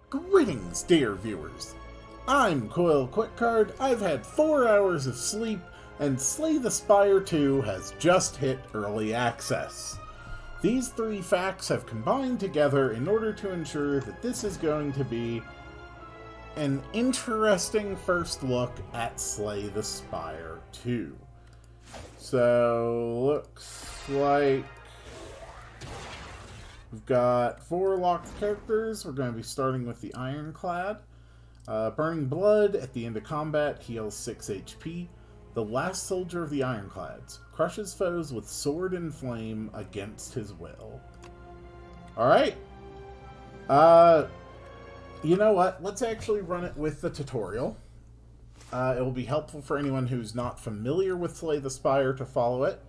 Greetings, dear viewers. I'm Coil Quickcard. I've had 4 hours of sleep, and Slay the Spire II has just hit early access. These three facts have combined together in order to ensure that this is going to be an interesting first look at Slay the Spire II. So, looks like we've got 4 locked characters. We're going to be starting with the Ironclad. Burning Blood at the end of combat heals 6 HP. The last soldier of the Ironclads crushes foes with sword and flame against his will. Alright. You know what? Let's actually run it with the tutorial. It will be helpful for anyone who's not familiar with Slay the Spire to follow it.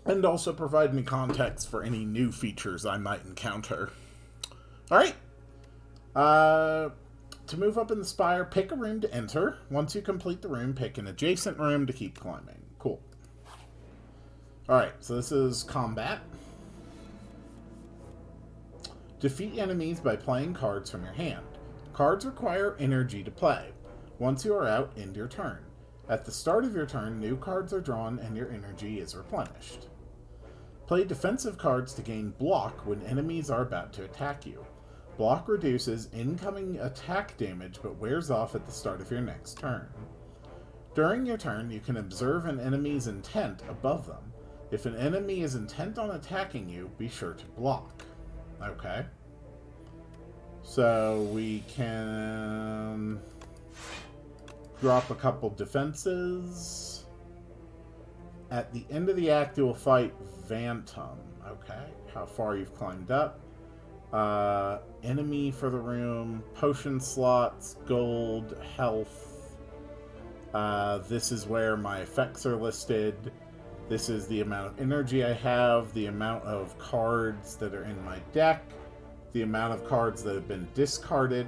And also provide me context for any new features I might encounter. Alright. To move up in the spire, pick a room to enter. Once you complete the room, pick an adjacent room to keep climbing. Cool. Alright, so this is combat. Defeat enemies by playing cards from your hand. Cards require energy to play. Once you are out, end your turn. At the start of your turn, new cards are drawn and your energy is replenished. Play defensive cards to gain block when enemies are about to attack you. Block reduces incoming attack damage but wears off at the start of your next turn. During your turn, you can observe an enemy's intent above them. If an enemy is intent on attacking you, be sure to block. Okay. So we can drop a couple defenses. At the end of the act, you will fight Phantom. Okay. How far you've climbed up. Enemy for the room, potion slots, gold, health. This is where my effects are listed. This is the amount of energy I have, the amount of cards that are in my deck, the amount of cards that have been discarded.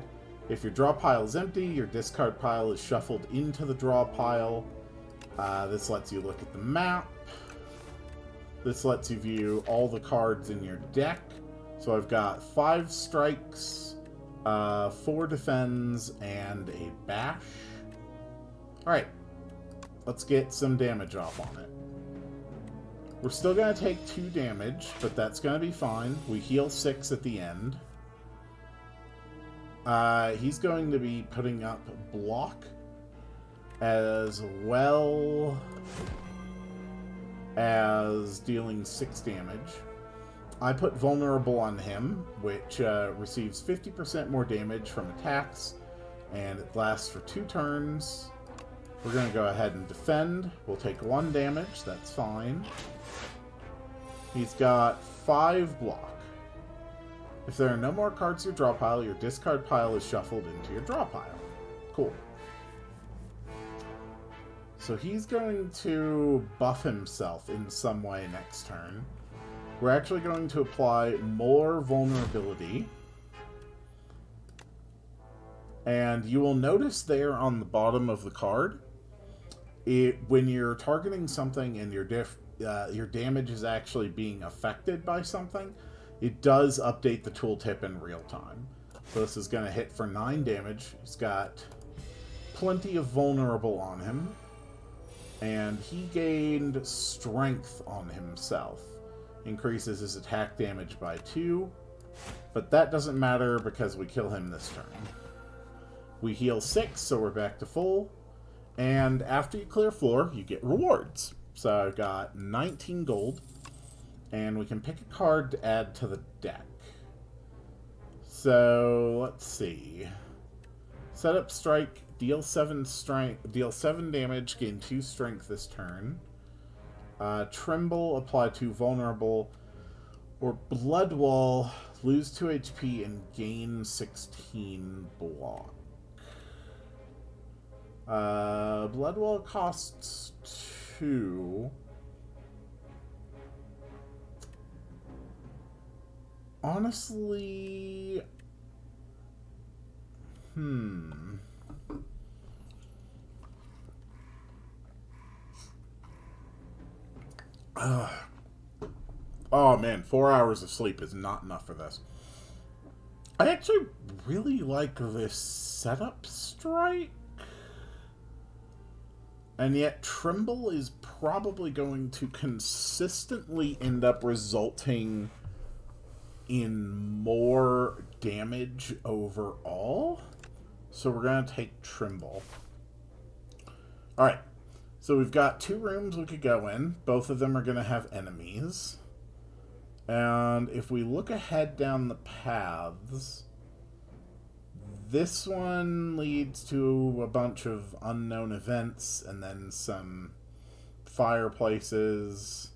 If your draw pile is empty, your discard pile is shuffled into the draw pile. This lets you look at the map. This lets you view all the cards in your deck. So I've got 5 strikes, 4 defends, and a bash. Alright, let's get some damage off on it. We're still going to take 2 damage, but that's going to be fine. We heal 6 at the end. He's going to be putting up block as well as dealing 6 damage. I put vulnerable on him, which receives 50% more damage from attacks, and it lasts for 2 turns. We're going to go ahead and defend. We'll take 1 damage, that's fine. He's got 5 block. If there are no more cards in your draw pile, your discard pile is shuffled into your draw pile. Cool. So he's going to buff himself in some way next turn. We're actually going to apply more vulnerability. And you will notice there on the bottom of the card, when you're targeting something and your damage is actually being affected by something, it does update the tooltip in real time. So this is going to hit for 9 damage. He's got plenty of vulnerable on him. And he gained strength on himself. Increases his attack damage by 2, but that doesn't matter because we kill him this turn. We heal 6, so we're back to full, and after you clear floor, you get rewards. So I've got 19 gold, and we can pick a card to add to the deck. So, let's see. Set up strike, deal 7 damage, gain 2 strength this turn. Tremble, apply 2 vulnerable, or Blood Wall, lose 2 HP and gain 16 block. Blood Wall costs 2. Honestly, Oh man, 4 hours of sleep is not enough for this. I actually really like this setup strike. And yet, Tremble is probably going to consistently end up resulting in more damage overall. So we're going to take Tremble. Alright, so we've got 2 rooms we could go in. Both of them are going to have enemies. And if we look ahead down the paths, this one leads to a bunch of unknown events and then some fireplaces.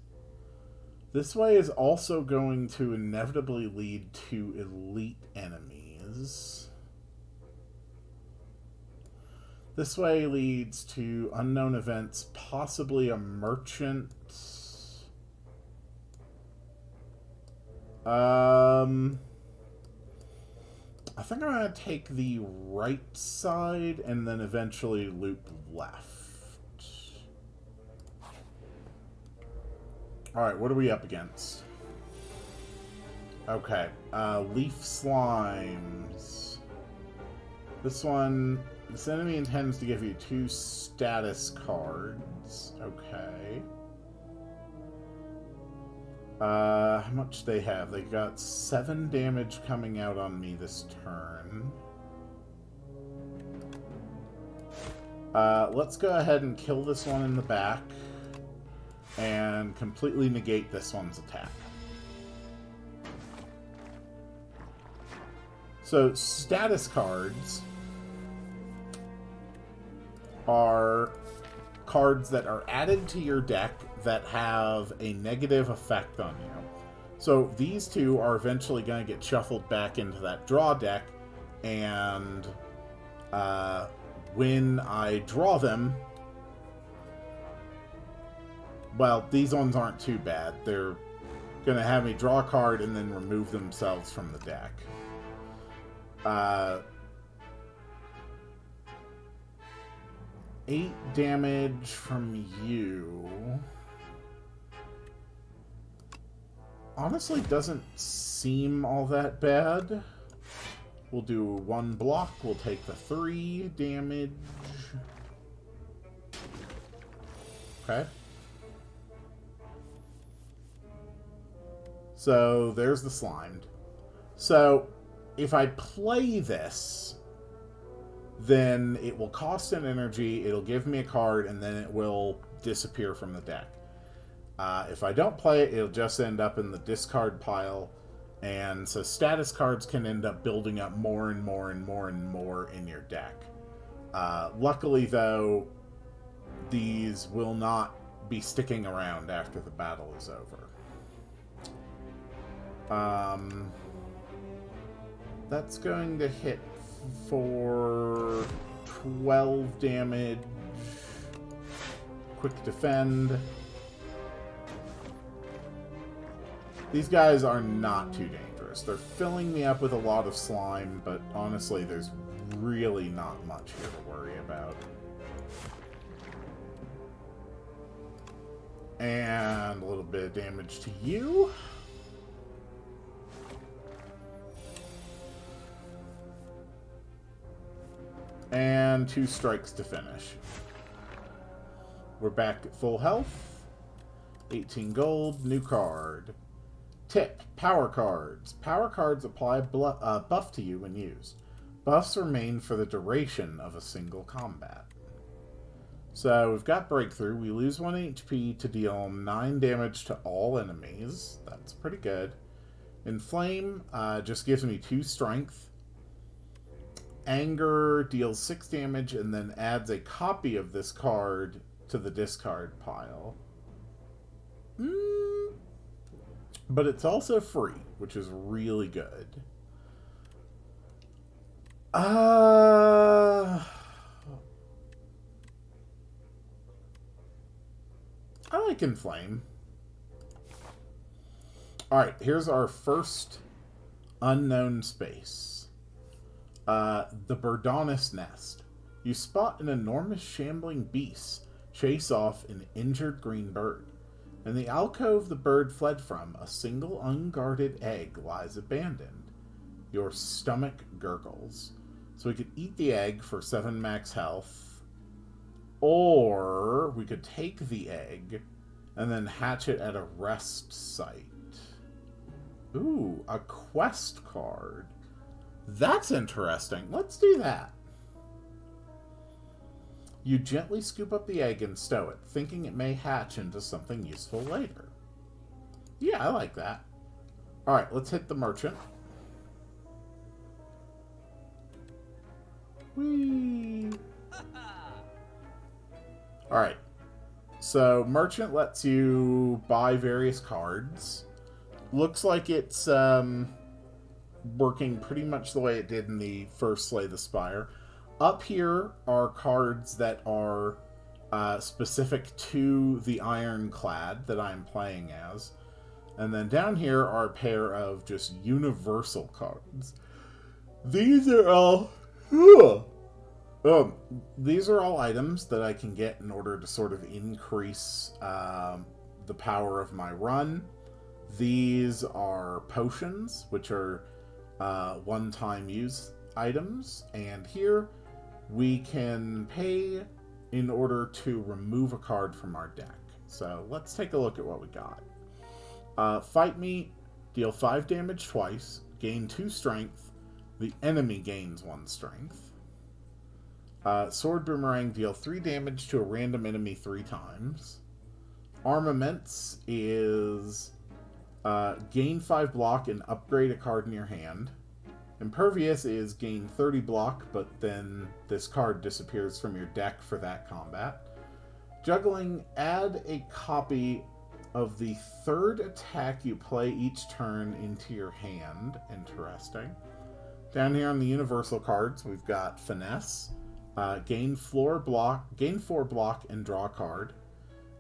This way is also going to inevitably lead to elite enemies. This way leads to unknown events, possibly a merchant. I think I'm going to take the right side and then eventually loop left. Alright, what are we up against? Okay, leaf slimes. This enemy intends to give you 2 status cards. Okay. How much they have? They got 7 damage coming out on me this turn. Let's go ahead and kill this one in the back and completely negate this one's attack. So, status cards are cards that are added to your deck that have a negative effect on you. So these 2 are eventually going to get shuffled back into that draw deck, and when I draw them, well, these ones aren't too bad. They're going to have me draw a card and then remove themselves from the deck. 8 damage from you. Honestly, doesn't seem all that bad. We'll do 1 block. We'll take the 3 damage. Okay. So, there's the slimed. So, if I play this, then it will cost an energy, it'll give me a card, and then it will disappear from the deck. If I don't play it, it'll just end up in the discard pile, and so status cards can end up building up more and more and more and more in your deck. Luckily, though, these will not be sticking around after the battle is over. That's going to hit for 12 damage. Quick defend. These guys are not too dangerous. They're filling me up with a lot of slime, but honestly, there's really not much here to worry about. And a little bit of damage to you. And 2 strikes to finish. We're back at full health. 18 gold, new card. Tip, power cards. Power cards apply a buff to you when used. Buffs remain for the duration of a single combat. So we've got Breakthrough. We lose 1 HP to deal 9 damage to all enemies. That's pretty good. Inflame just gives me 2 strength. Anger deals 6 damage and then adds a copy of this card to the discard pile. But it's also free, which is really good. I like Inflame. Alright, here's our first unknown space. The Birdonus Nest. You spot an enormous shambling beast chase off an injured green bird. In the alcove the bird fled from, a single unguarded egg lies abandoned. your stomach gurgles. So we could eat the egg for 7 max health, or we could take the egg and then hatch it at a rest site. Ooh, a quest card. That's interesting. Let's do that. You gently scoop up the egg and stow it, thinking it may hatch into something useful later. Yeah, I like that. Alright, let's hit the merchant. Whee! Alright. So, merchant lets you buy various cards. Looks like it's working pretty much the way it did in the first Slay the Spire. Up here are cards that are specific to the Ironclad that I'm playing as. And then down here are a pair of just universal cards. These are all... these are all items that I can get in order to sort of increase the power of my run. These are potions, which are one-time use items. And here we can pay in order to remove a card from our deck. So let's take a look at what we got. Fight me, deal 5 damage twice, gain 2 strength, the enemy gains 1 strength. Sword Boomerang, deal 3 damage to a random enemy 3 times. Armaments is gain 5 block and upgrade a card in your hand. Impervious is gain 30 block, but then this card disappears from your deck for that combat. Juggling, add a copy of the 3rd attack you play each turn into your hand. Interesting. Down here on the universal cards, we've got Finesse, gain 4 block, and draw a card.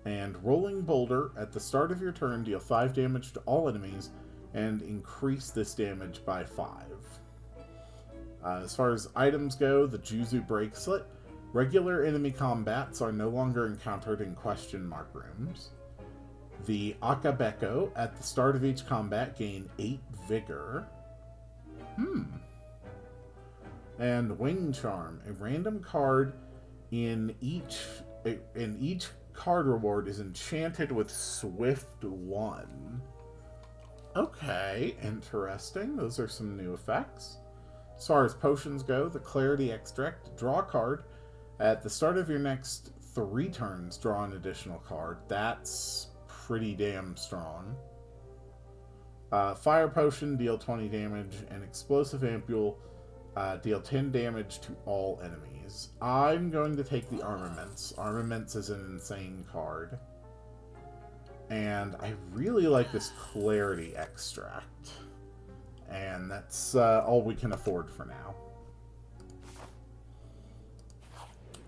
And Rolling Boulder, at the start of your turn, deal 5 damage to all enemies, and increase this damage by 5. As far as items go, the Juzu Bracelet. Regular enemy combats are no longer encountered in question mark rooms. The Akabeko, at the start of each combat, gain 8 vigor. And Wing Charm. A random card in each card reward is enchanted with Swift 1. Okay, interesting. Those are some new effects. As far as potions go, the Clarity Extract, draw a card. At the start of your next 3 turns, draw an additional card. That's pretty damn strong. Fire Potion, deal 20 damage, and Explosive Ampule, deal 10 damage to all enemies. I'm going to take the Armaments. Armaments is an insane card. And I really like this Clarity Extract. And that's all we can afford for now.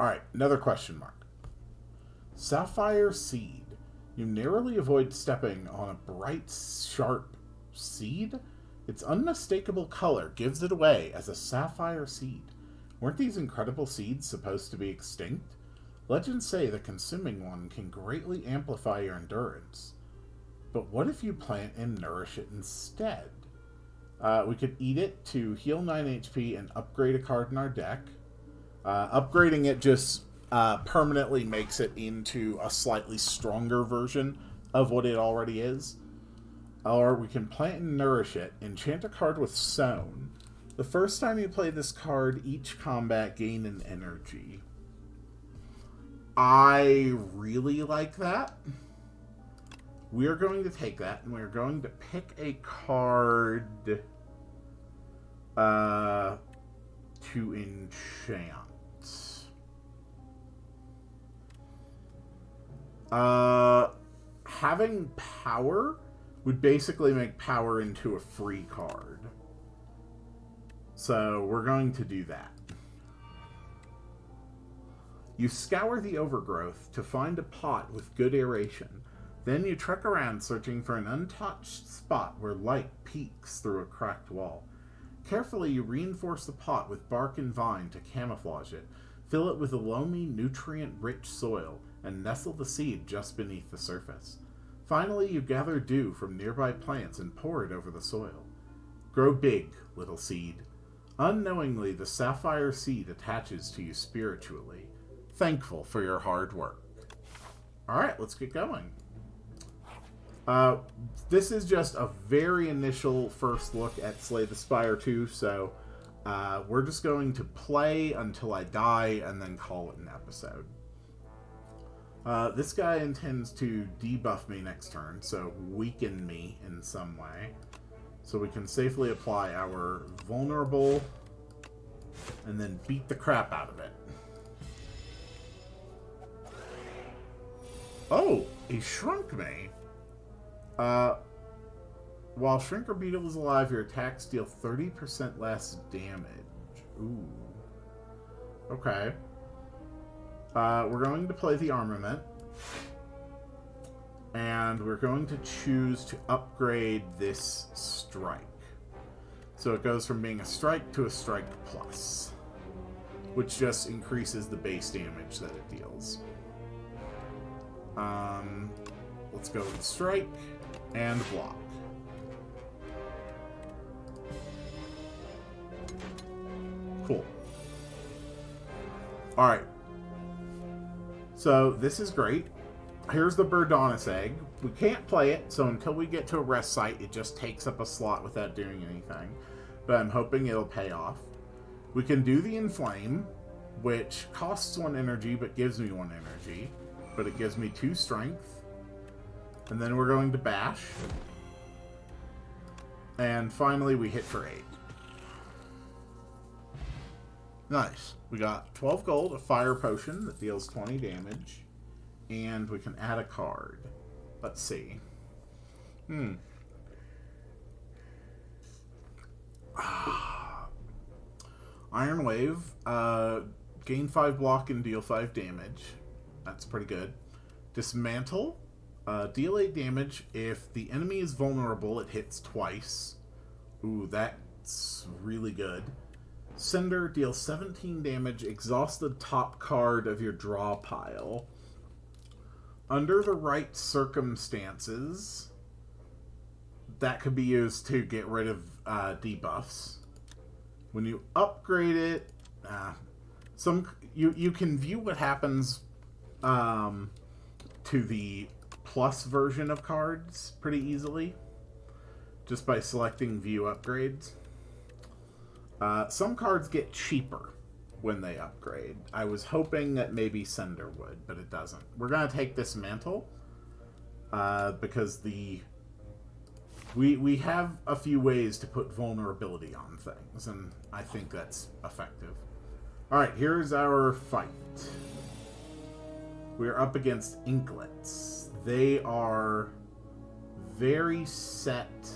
Alright, another question mark. Sapphire Seed. You narrowly avoid stepping on a bright, sharp seed? Its unmistakable color gives it away as a sapphire seed. Weren't these incredible seeds supposed to be extinct? Legends say the consuming one can greatly amplify your endurance. But what if you plant and nourish it instead? We could eat it to heal 9 HP and upgrade a card in our deck. Upgrading it just permanently makes it into a slightly stronger version of what it already is. Or we can plant and nourish it, enchant a card with Sown. The first time you play this card, each combat gain an energy. I really like that. We're going to take that, and we're going to pick a card to enchant. Having power would basically make power into a free card. So we're going to do that. You scour the overgrowth to find a pot with good aeration. Then you trek around searching for an untouched spot where light peeks through a cracked wall. Carefully, you reinforce the pot with bark and vine to camouflage it, fill it with a loamy, nutrient-rich soil, and nestle the seed just beneath the surface. Finally, you gather dew from nearby plants and pour it over the soil. Grow big, little seed. Unknowingly, the sapphire seed attaches to you spiritually. Thankful for your hard work. Alright, let's get going. This is just a very initial first look at Slay the Spire II, so we're just going to play until I die and then call it an episode. This guy intends to debuff me next turn, so weaken me in some way. So we can safely apply our vulnerable and then beat the crap out of it. Oh, he shrunk me. While Shrinker Beetle is alive, your attacks deal 30% less damage. Ooh. Okay. We're going to play the armament. And we're going to choose to upgrade this strike. So it goes from being a strike to a strike plus, which just increases the base damage that it deals. Let's go with strike and block. Cool. Alright. So this is great. Here's the Birdonis egg. We can't play it, so until we get to a rest site, it just takes up a slot without doing anything. But I'm hoping it'll pay off. We can do the Inflame, which costs 1 energy, but gives me 1 energy. But it gives me 2 strength. And then we're going to bash. And finally, we hit for 8. Nice. We got 12 gold, a fire potion that deals 20 damage. And we can add a card. Let's see. Iron Wave. Gain 5 block and deal 5 damage. That's pretty good. Dismantle. Deal 8 damage. If the enemy is vulnerable, it hits twice. Ooh, that's really good. Cinder. Deal 17 damage. Exhaust the top card of your draw pile. Under the right circumstances, that could be used to get rid of debuffs. When you upgrade it, you can view what happens to the plus version of cards pretty easily, just by selecting view upgrades. Some cards get cheaper when they upgrade. I was hoping that maybe Cinder would, but it doesn't. We're going to take this mantle because we have a few ways to put vulnerability on things, and I think that's effective. Alright, here's our fight. We're up against Inklets. They are very set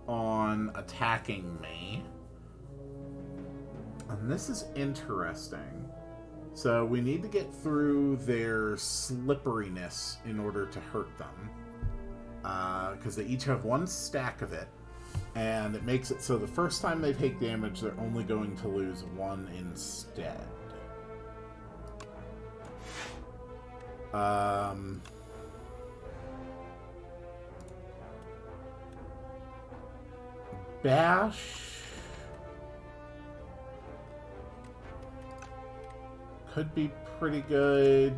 on attacking me. And this is interesting. So we need to get through their slipperiness in order to hurt them. Because they each have 1 stack of it. And it makes it so the first time they take damage, they're only going to lose 1 instead. Bash could be pretty good.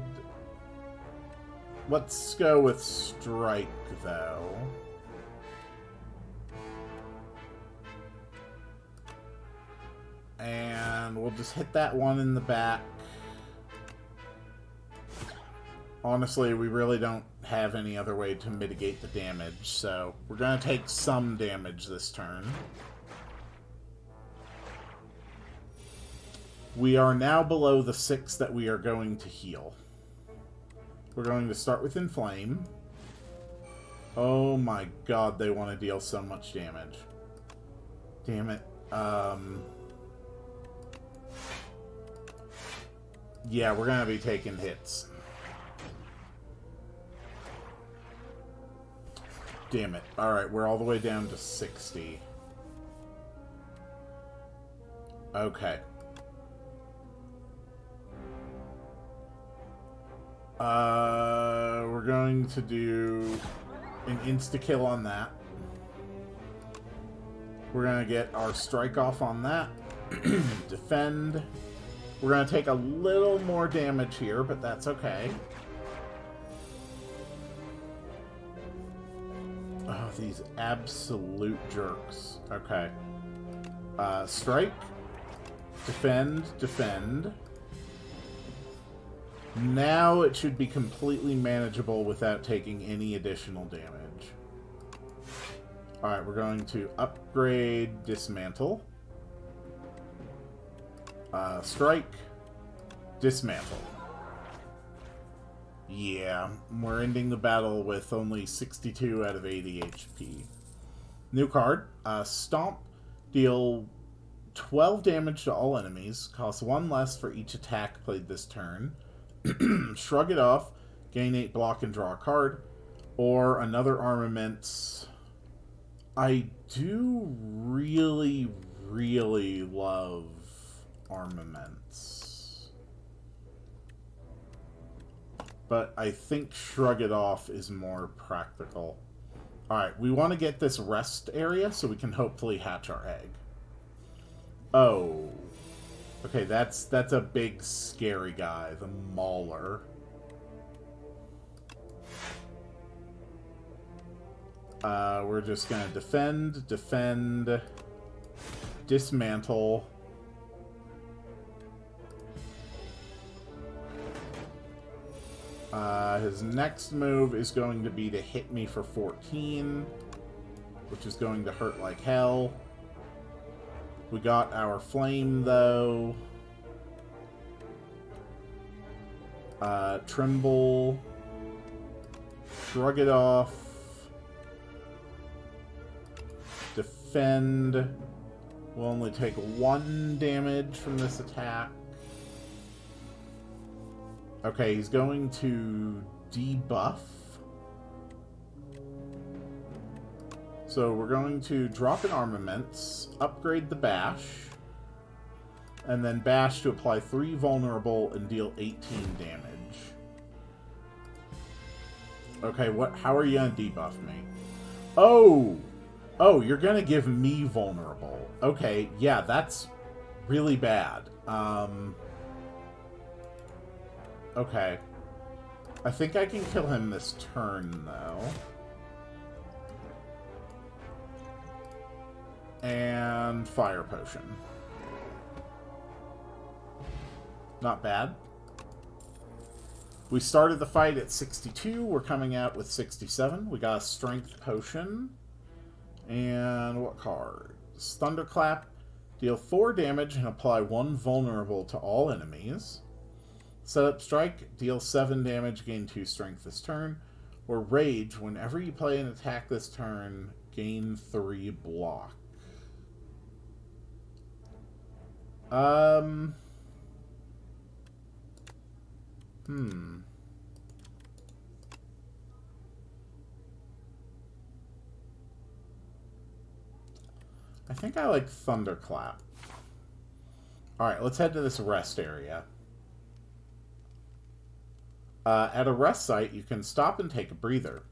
Let's go with strike, though. And we'll just hit that one in the back. Honestly, we really don't have any other way to mitigate the damage, so we're going to take some damage this turn. We are now below the 6 that we are going to heal. We're going to start with Inflame. Oh my god, they want to deal so much damage. Damn it. Yeah, we're going to be taking hits. Damn it. Alright, we're all the way down to 60. Okay. We're going to do an insta-kill on that. We're going to get our strike off on that. Defend. We're going to take a little more damage here, but that's okay. Oh, these absolute jerks. Okay. Strike. Defend. Defend. Now it should be completely manageable without taking any additional damage. Alright, we're going to upgrade Dismantle. Strike. Dismantle. Yeah, we're ending the battle with only 62 out of 80 HP. New card. Stomp. Deal 12 damage to all enemies. Costs 1 less for each attack played this turn. Shrug it off. Gain 8 block and draw a card. Or another armament. I do really, really love armaments. But I think Shrug It Off is more practical. Alright, we want to get this rest area so we can hopefully hatch our egg. Oh. Okay, that's a big scary guy, the Mauler. We're just gonna defend, dismantle. His next move is going to be to hit me for 14, which is going to hurt like hell. We got our flame, though. Tremble. Shrug it off. Defend. We'll only take 1 damage from this attack. Okay, he's going to debuff. So we're going to drop in armaments, upgrade the bash, and then bash to apply 3 vulnerable and deal 18 damage. Okay, how are you gonna debuff me? Oh, you're gonna give me vulnerable. Okay, yeah, that's really bad. Okay. I think I can kill him this turn, though. And Fire Potion. Not bad. We started the fight at 62. We're coming out with 67. We got a Strength Potion. And what cards? Thunderclap. Deal 4 damage and apply 1 vulnerable to all enemies. Set up Strike. Deal 7 damage, gain 2 strength this turn. Or Rage. Whenever you play an attack this turn, gain 3 block. I think I like Thunderclap. Alright, let's head to this rest area. At a rest site, you can stop and take a breather.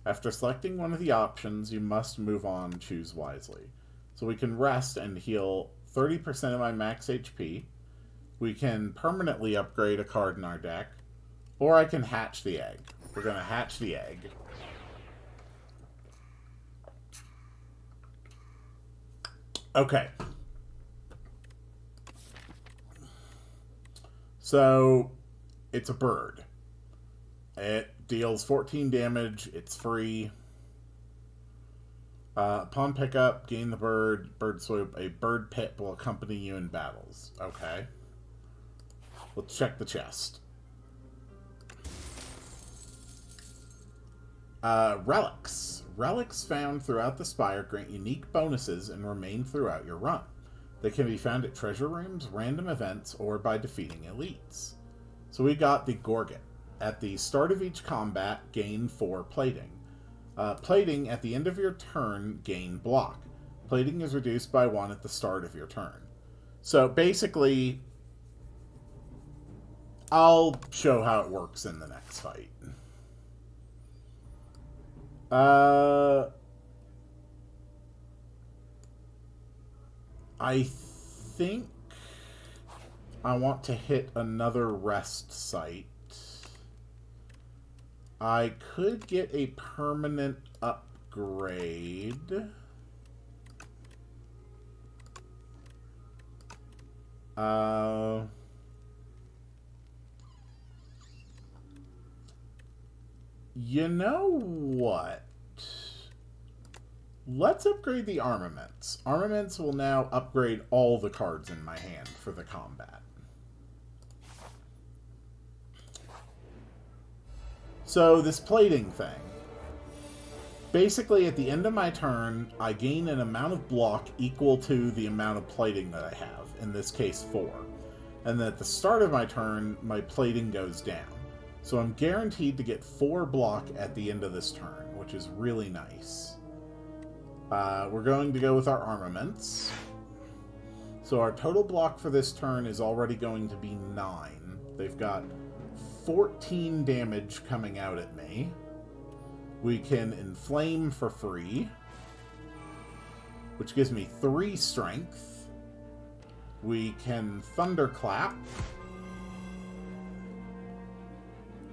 After selecting one of the options, you must move on, choose wisely. So we can rest and heal 30% of my max HP. We can permanently upgrade a card in our deck. Or I can hatch the egg. We're going to hatch the egg. Okay. So, it's a bird. It deals 14 damage. It's free. Upon pickup, gain the bird. Bird swoop. A bird pit will accompany you in battles. Okay. Let's check the chest. Relics. Relics found throughout the Spire grant unique bonuses and remain throughout your run. They can be found at treasure rooms, random events, or by defeating elites. So we got the Gorget. At the start of each combat, gain 4 plating. Plating at the end of your turn, gain block. Plating is reduced by 1 at the start of your turn. So basically, I'll show how it works in the next fight. I think I want to hit another rest site. I could get a permanent upgrade. You know what? Let's upgrade the armaments. Armaments will now upgrade all the cards in my hand for the combat. So this plating thing. Basically, at the end of my turn, I gain an amount of block equal to the amount of plating that I have. In this case, 4. And then at the start of my turn, my plating goes down. So I'm guaranteed to get 4 block at the end of this turn, which is really nice. We're going to go with our armaments. So our total block for this turn is already going to be 9. They've got 14 damage coming out at me. We can inflame for free, which gives me 3 strength. We can thunderclap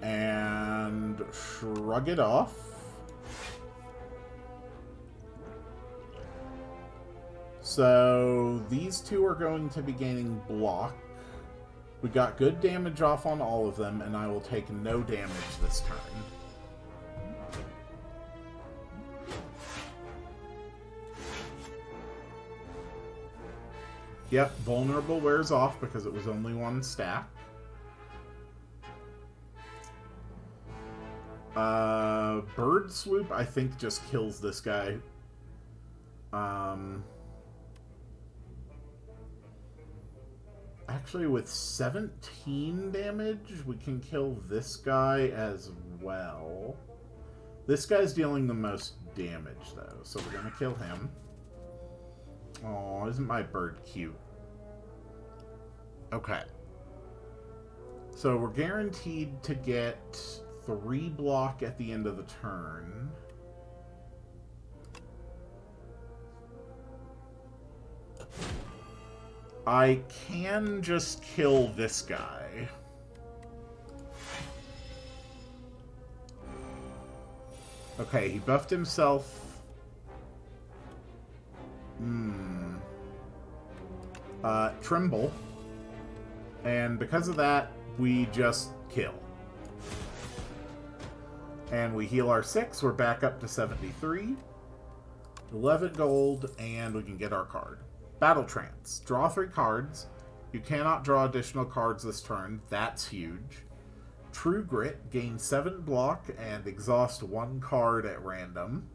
and shrug it off. So these two are going to be gaining block. We got good damage off on all of them, and I will take no damage this turn. Yep, vulnerable wears off because it was only 1 stack. Bird Swoop, I think, just kills this guy. Actually, with 17 damage, we can kill this guy as well. This guy's dealing the most damage, though, so we're gonna kill him. Oh, isn't my bird cute? Okay. So we're guaranteed to get 3 block at the end of the turn. I can just kill this guy. Okay, he buffed himself. Tremble. And because of that, we just kill. And we heal our 6. We're back up to 73. 11 gold, and we can get our card. Battle Trance. Draw 3 cards. You cannot draw additional cards this turn. That's huge. True Grit. Gain 7 block and exhaust 1 card at random.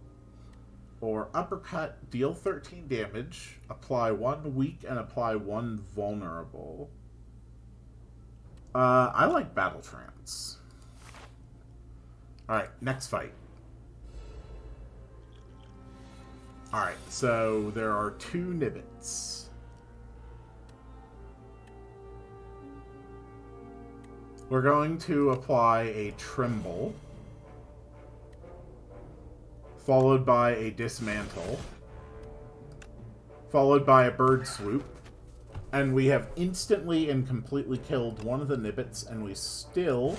Or Uppercut. Deal 13 damage. Apply 1 weak and apply 1 vulnerable. I like Battle Trance. Alright, next fight. Alright, so there are 2 Nibbits. We're going to apply a Tremble, followed by a Dismantle, followed by a Bird Swoop, and we have instantly and completely killed one of the Nibbits, and we still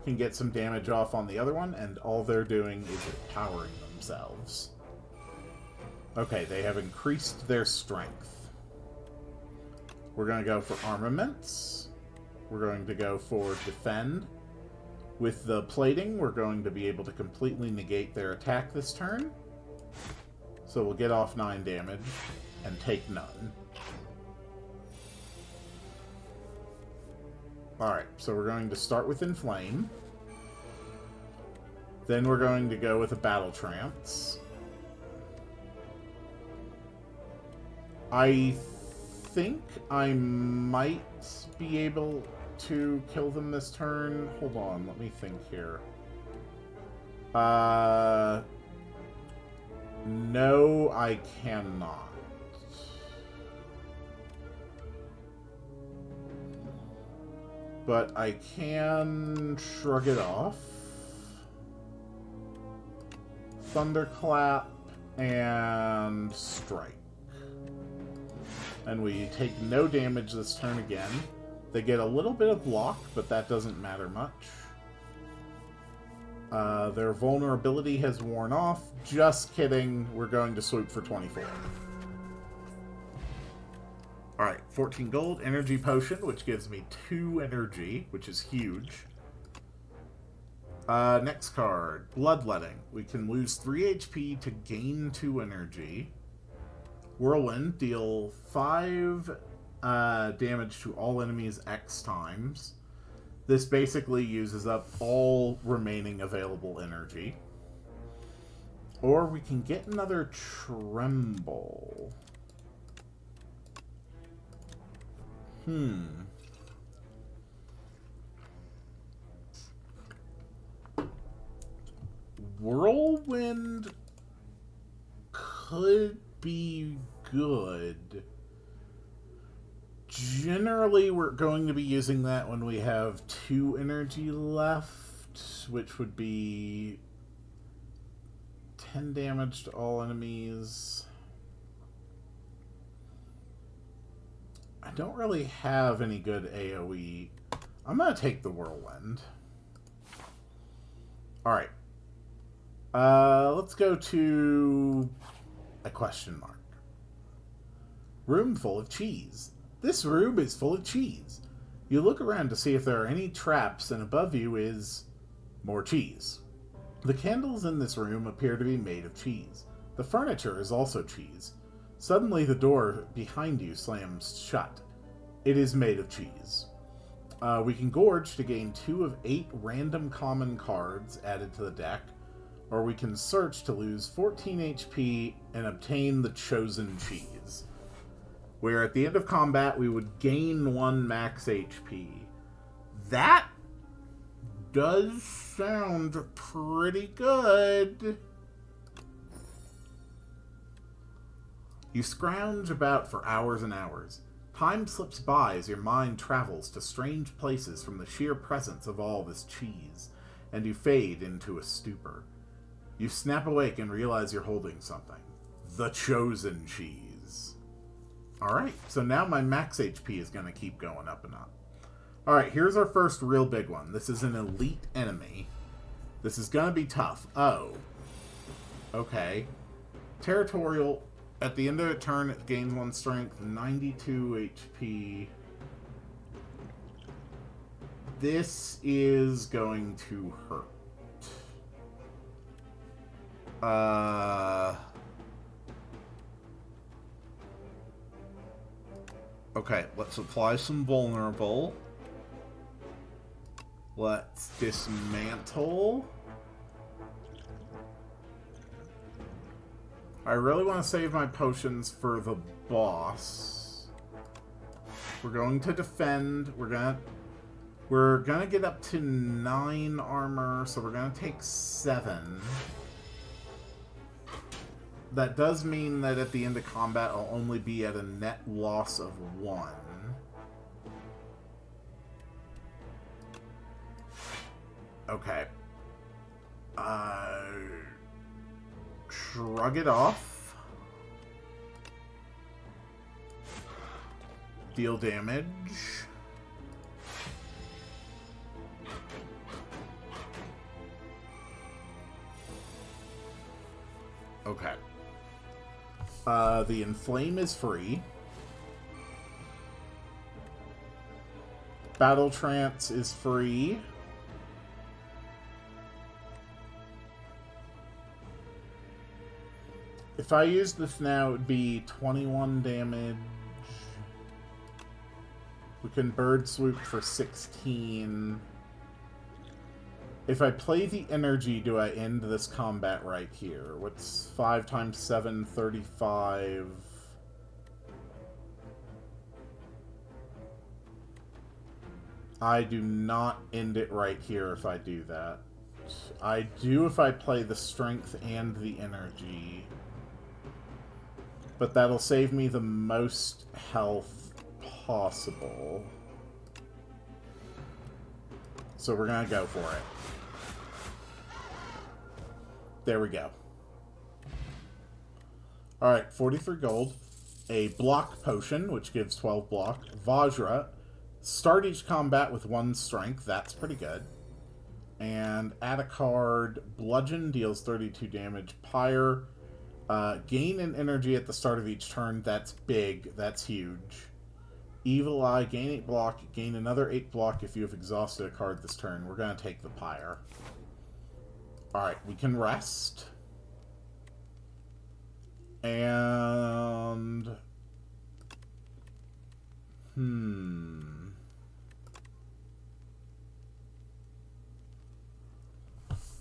can get some damage off on the other one, and all they're doing is empowering themselves. Okay, they have increased their strength. We're going to go for armaments. We're going to go for defend. With the plating, we're going to be able to completely negate their attack this turn. So we'll get off 9 damage and take none. Alright, so we're going to start with Inflame. Then we're going to go with a Battle Trance. I think I might be able to kill them this turn. Hold on, let me think here. No, I cannot. But I can shrug it off. Thunderclap and strike. And we take no damage this turn again. They get a little bit of block, but that doesn't matter much. Their vulnerability has worn off. Just kidding. We're going to swoop for 24. Alright, 14 gold. Energy potion, which gives me 2 energy, which is huge. Next card. Bloodletting. We can lose 3 HP to gain 2 energy. Whirlwind. Deal 5 damage to all enemies X times. This basically uses up all remaining available energy. Or we can get another Tremble. Whirlwind could be good. Generally, we're going to be using that when we have 2 energy left, which would be 10 damage to all enemies. I don't really have any good AoE. I'm going to take the Whirlwind. Alright. Let's go to a question mark. Room full of cheese. This room is full of cheese. You look around to see if there are any traps, and above you is more cheese. The candles in this room appear to be made of cheese. The furniture is also cheese. Suddenly the door behind you slams shut. It is made of cheese. We can gorge to gain 2 of 8 random common cards added to the deck, or we can search to lose 14 HP and obtain the chosen cheese. Where at the end of combat we would gain 1 max HP. That does sound pretty good. You scrounge about for hours and hours. Time slips by as your mind travels to strange places from the sheer presence of all this cheese, and you fade into a stupor. You snap awake and realize you're holding something. The chosen cheese. Alright, so now my max HP is going to keep going up and up. Alright, here's our first real big one. This is an elite enemy. This is going to be tough. Oh. Okay. Territorial. At the end of a turn, it gains 1 strength, 92 HP. This is going to hurt. Okay, let's apply some vulnerable. Let's dismantle. I really want to save my potions for the boss. We're going to defend. We're gonna get up to 9 armor, so we're gonna take 7. That does mean that at the end of combat, I'll only be at a net loss of 1. Okay. Shrug it off. Deal damage. Okay. The Inflame is free. Battle Trance is free. If I use this now, it would be 21 damage. We can Bird Swoop for 16. If I play the energy, do I end this combat right here? What's 5 times 7? 35. I do not end it right here if I do that. I do if I play the strength and the energy. But that'll save me the most health possible. So we're gonna go for it. There we go. Alright, 43 gold. A block potion, which gives 12 block. Vajra. Start each combat with 1 strength. That's pretty good. And add a card. Bludgeon deals 32 damage. Pyre. Gain an energy at the start of each turn. That's big. That's huge. Evil Eye. Gain 8 block. Gain another 8 block if you have exhausted a card this turn. We're going to take the Pyre. Alright, we can rest. And...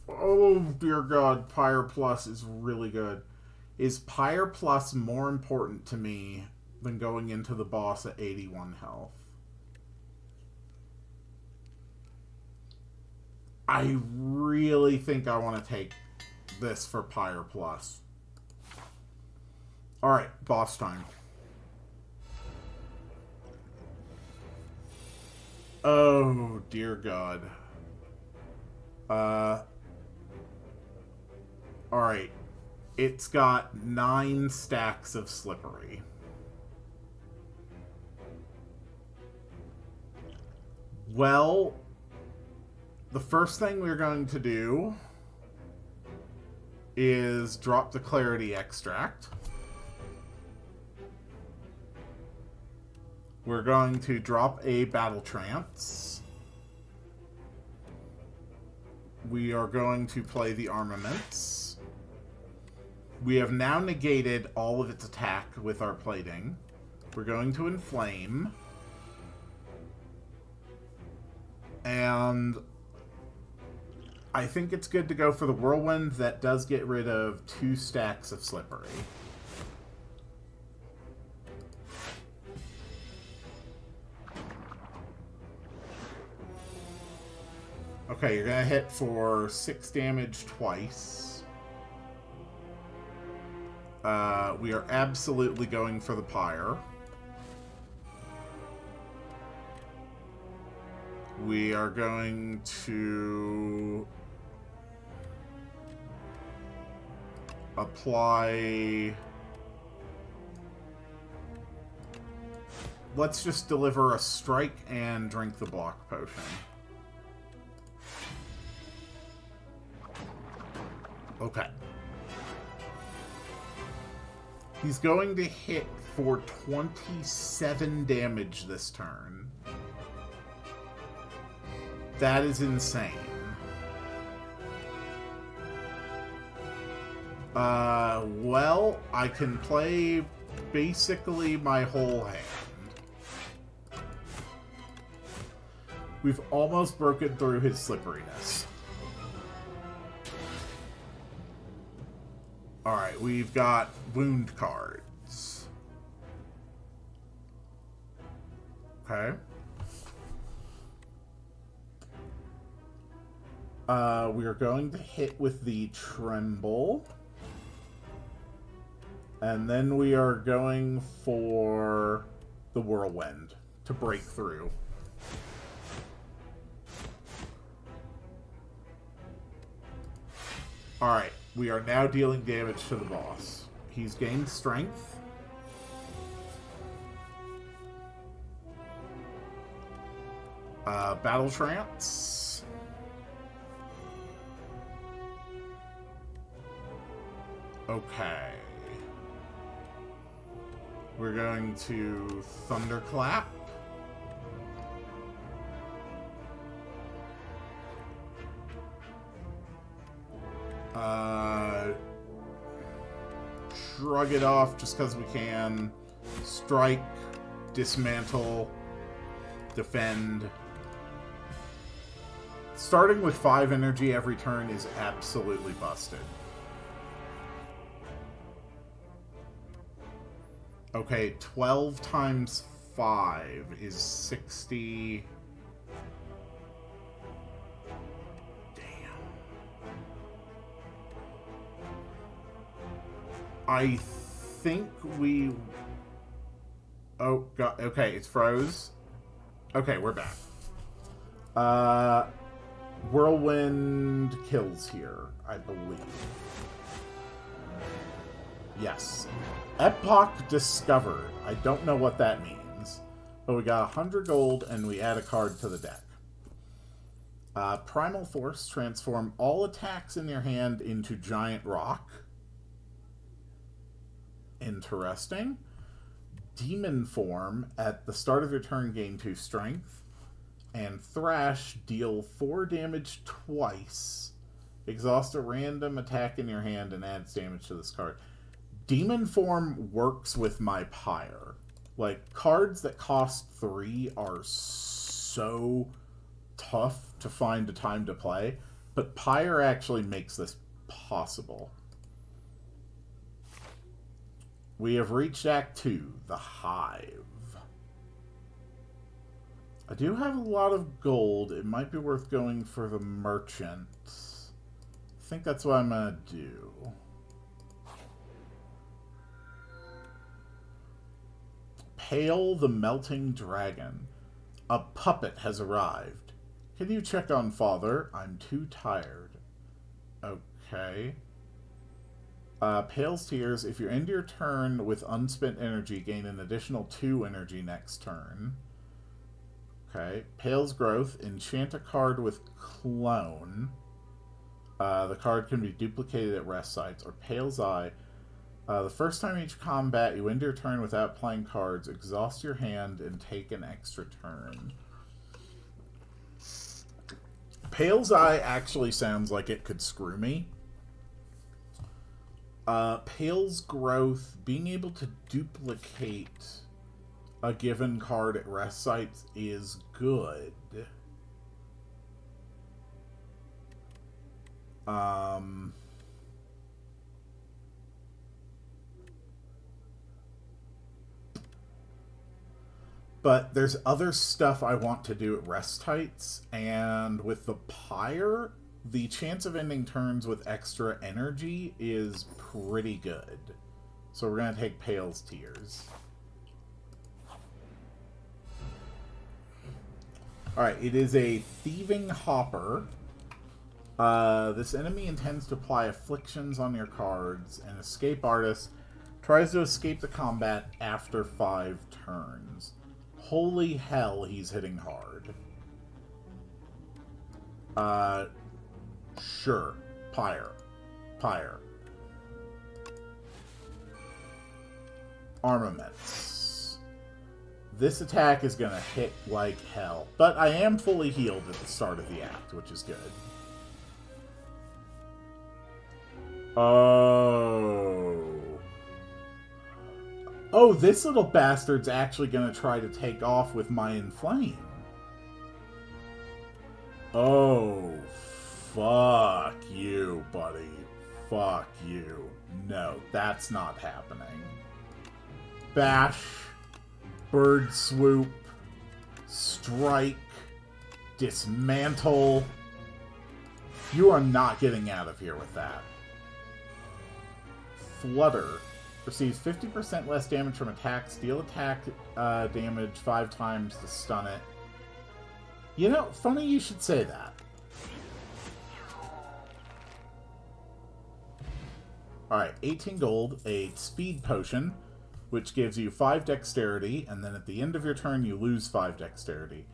Oh, dear God. Pyre Plus is really good. Is Pyre Plus more important to me than going into the boss at 81 health? I really think I want to take this for Pyre Plus. Alright, boss time. Oh, dear God. Alright. It's got 9 stacks of slippery. Well, the first thing we're going to do is drop the Clarity Extract. We're going to drop a Battle Trance. We are going to play the Armaments. We have now negated all of its attack with our plating. We're going to Inflame. And I think it's good to go for the Whirlwind. That does get rid of 2 stacks of Slippery. Okay, you're going to hit for 6 damage twice. We are absolutely going for the Pyre. We are going to apply... Let's just deliver a strike and drink the block potion. Okay. He's going to hit for 27 damage this turn. That is insane. Well, I can play basically my whole hand. We've almost broken through his slipperiness. Alright, we've got wound cards. Okay. We are going to hit with the Tremble. And then we are going for the Whirlwind to break through. Alright. We are now dealing damage to the boss. He's gained strength. Battle Trance. Okay. We're going to Thunderclap. Shrug it off just because we can. Strike, dismantle, defend. Starting with 5 energy every turn is absolutely busted. Okay, 12 times 5 is 60... I think we... Oh, God. Okay, it's froze. Okay, we're back. Whirlwind kills here, I believe. Yes. Epoch discovered. I don't know what that means. But we got 100 gold, and we add a card to the deck. Primal Force. Transform all attacks in your hand into Giant Rock. Interesting. Demon Form. At the start of your turn, gain 2 strength. And Thrash. Deal 4 damage twice. Exhaust a random attack in your hand and adds damage to this card. Demon Form works with my Pyre. Like, cards that cost 3 are so tough to find a time to play, but Pyre actually makes this possible. We have reached Act 2, the Hive. I do have a lot of gold. It might be worth going for the Merchant. I think that's what I'm going to do. Pale the Melting Dragon. A puppet has arrived. Can you check on Father? I'm too tired. Okay. Pale's Tears. If you end your turn with unspent energy, gain an additional 2 energy next turn. Okay. Pale's Growth. Enchant a card with Clone. The card can be duplicated at rest sites. Or Pale's Eye. The first time each combat, you end your turn without playing cards, exhaust your hand, and take an extra turn. Pale's Eye actually sounds like it could screw me. Pale's Growth, being able to duplicate a given card at rest sites is good. But there's other stuff I want to do at rest heights, and with the Pyre, the chance of ending turns with extra energy is pretty good. So we're going to take Pale's Tears. Alright, it is a Thieving Hopper. This enemy intends to apply afflictions on your cards. An Escape Artist tries to escape the combat after 5 turns. Holy hell, he's hitting hard. Sure. Pyre. Armaments. This attack is gonna hit like hell. But I am fully healed at the start of the act, which is good. Oh, this little bastard's actually going to try to take off with my Inflame. Oh, fuck you, buddy. Fuck you. No, that's not happening. Bash. Bird Swoop. Strike. Dismantle. You are not getting out of here with that. Flutter. Receives 50% less damage from attacks. Deal attack damage 5 times to stun it. You know, funny you should say that. Alright, 18 gold. A speed potion, which gives you 5 dexterity, and then at the end of your turn you lose 5 dexterity.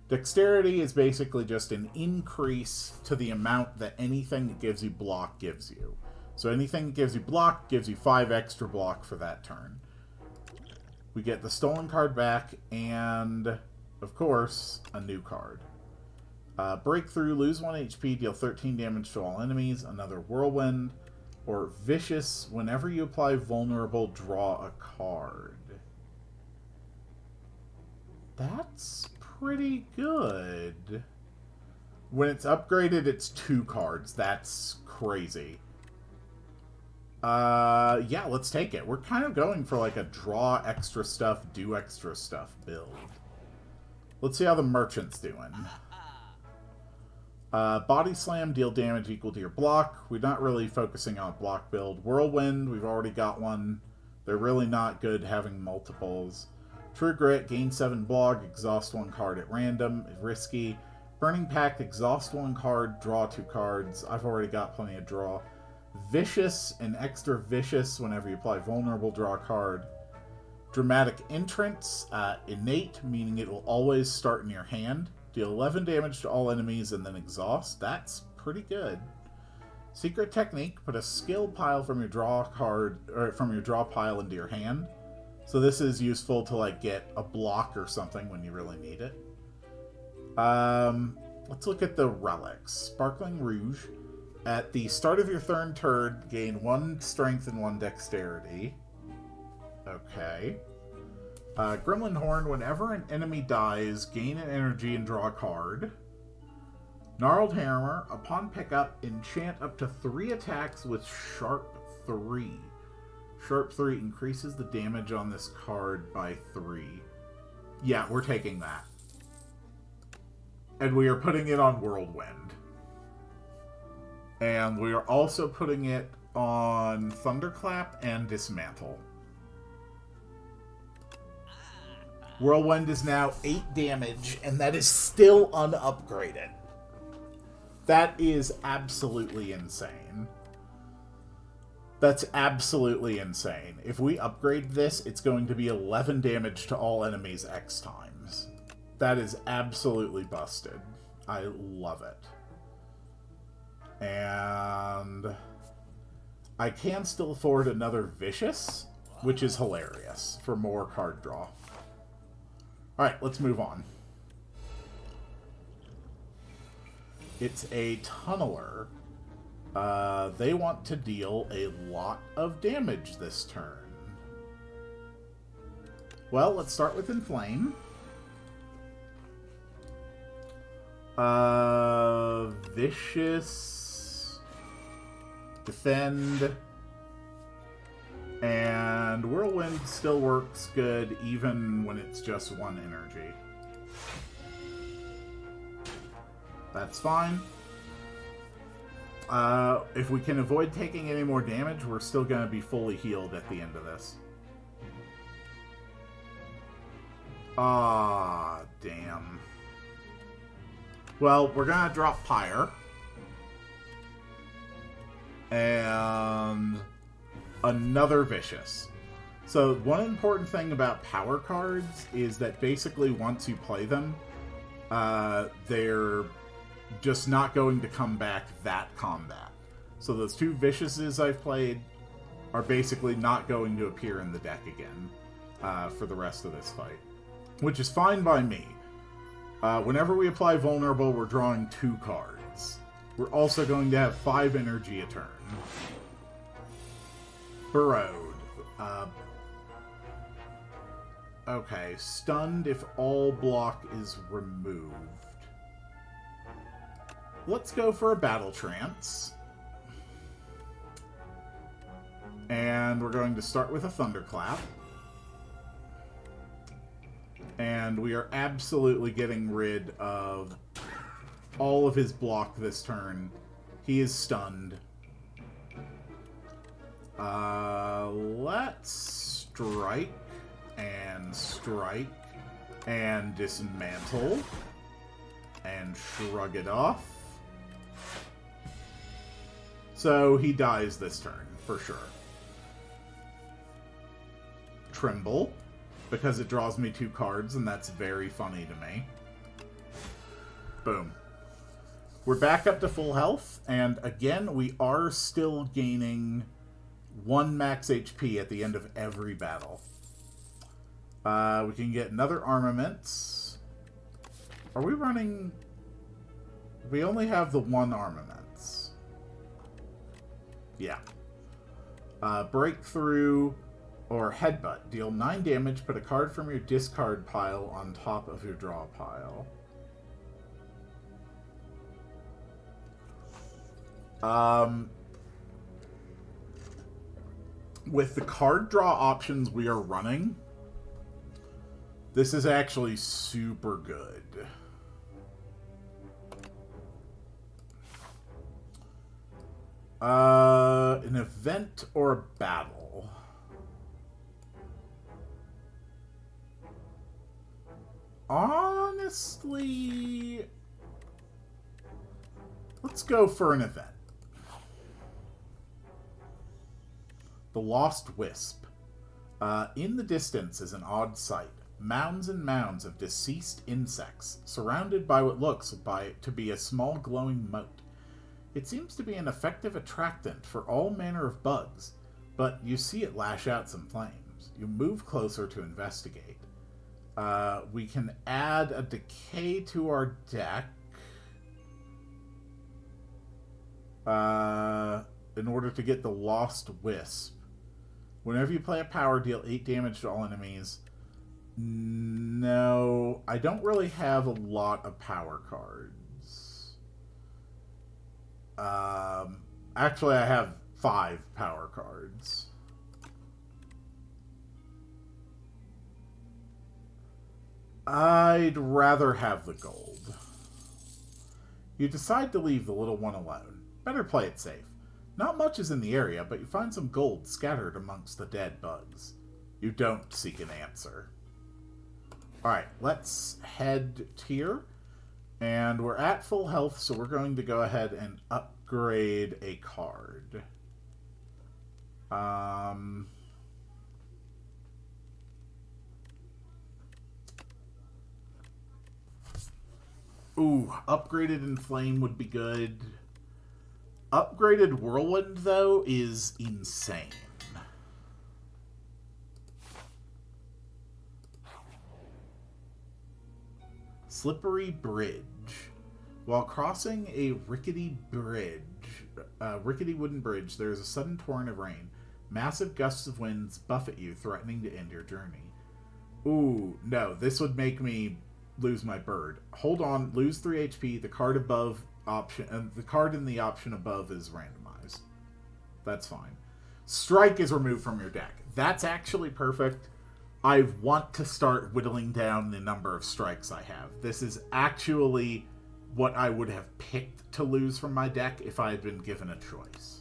Dexterity is basically just an increase to the amount that anything that gives you block gives you. So anything that gives you block gives you 5 extra block for that turn. We get the stolen card back and, of course, a new card. Breakthrough, lose 1 HP, deal 13 damage to all enemies. Another Whirlwind. Or Vicious, whenever you apply Vulnerable, draw a card. That's pretty good. When it's upgraded, it's 2 cards. That's crazy. Yeah, let's take it. We're kind of going for like a draw extra stuff, do extra stuff build. Let's see how the Merchant's doing. Body Slam, deal damage equal to your block. We're not really focusing on a block build. Whirlwind, we've already got one. They're really not good having multiples. True Grit, gain 7 block, exhaust 1 card at random. Risky. Burning Pact, exhaust 1 card, draw 2 cards. I've already got plenty of draw. Vicious and extra vicious whenever you apply vulnerable, draw a card. Dramatic entrance, innate, meaning it will always start in your hand. Deal 11 damage to all enemies and then exhaust. That's pretty good. Secret technique, put a skill pile from your draw card, or from your draw pile into your hand. So this is useful to like get a block or something when you really need it. Let's look at the relics. Sparkling Rouge. At the start of your turn, gain 1 strength and 1 dexterity. Okay. Gremlin Horn. Whenever an enemy dies, gain an energy and draw a card. Gnarled Hammer. Upon pickup, enchant up to 3 attacks with Sharp 3. Sharp 3 increases the damage on this card by 3. Yeah, we're taking that. And we are putting it on Whirlwind. And we are also putting it on Thunderclap and Dismantle. Whirlwind is now 8 damage, and that is still unupgraded. That is absolutely insane. That's absolutely insane. If we upgrade this, it's going to be 11 damage to all enemies X times. That is absolutely busted. I love it. And I can still afford another Vicious, which is hilarious for more card draw. Alright, let's move on. It's a Tunneler. They want to deal a lot of damage this turn. Well, let's start with Inflame. Vicious. Defend. And Whirlwind still works good even when it's just 1 energy. That's fine. If we can avoid taking any more damage, we're still going to be fully healed at the end of this. Ah, damn. Well, we're going to drop Pyre. And another Vicious. So one important thing about power cards is that basically once you play them, they're just not going to come back that combat. So those 2 Viciouses I've played are basically not going to appear in the deck again for the rest of this fight. Which is fine by me. Whenever we apply Vulnerable, we're drawing 2 cards. We're also going to have 5 energy a turn. Burrowed. Okay, stunned if all block is removed. Let's go for a Battle Trance. And we're going to start with a Thunderclap. And we are absolutely getting rid of all of his block this turn. He is stunned. Let's strike and dismantle and shrug it off. So he dies this turn, for sure. Tremble, because it draws me 2 cards, and that's very funny to me. Boom. We're back up to full health, and again, we are still gaining 1 max HP at the end of every battle. We can get another Armaments. Are we running... We only have the 1 Armaments. Yeah. Breakthrough or Headbutt. Deal 9 damage, put a card from your discard pile on top of your draw pile. With the card draw options we are running, this is actually super good. An event or a battle. Honestly, let's go for an event. The Lost Wisp. In the distance is an odd sight. Mounds and mounds of deceased insects, surrounded by what looks to be a small glowing moat. It seems to be an effective attractant for all manner of bugs, but you see it lash out some flames. You move closer to investigate. We can add a decay to our deck in order to get the Lost Wisp. Whenever you play a power, deal 8 damage to all enemies. No, I don't really have a lot of power cards. Actually, I have 5 power cards. I'd rather have the gold. You decide to leave the little one alone. Better play it safe. Not much is in the area, but you find some gold scattered amongst the dead bugs. You don't seek an answer. Alright, let's head here. And we're at full health, so we're going to go ahead and upgrade a card. Ooh, upgraded Inflame would be good. Upgraded Whirlwind, though, is insane. Slippery Bridge. While crossing a rickety wooden bridge, there is a sudden torrent of rain. Massive gusts of winds buffet you, threatening to end your journey. Ooh, no, this would make me lose my bird. Hold on, lose 3 HP. The card above the card in the option above is randomized. That's fine. Strike is removed from your deck. That's actually perfect. I want to start whittling down the number of strikes I have. This is actually what I would have picked to lose from my deck if I had been given a choice.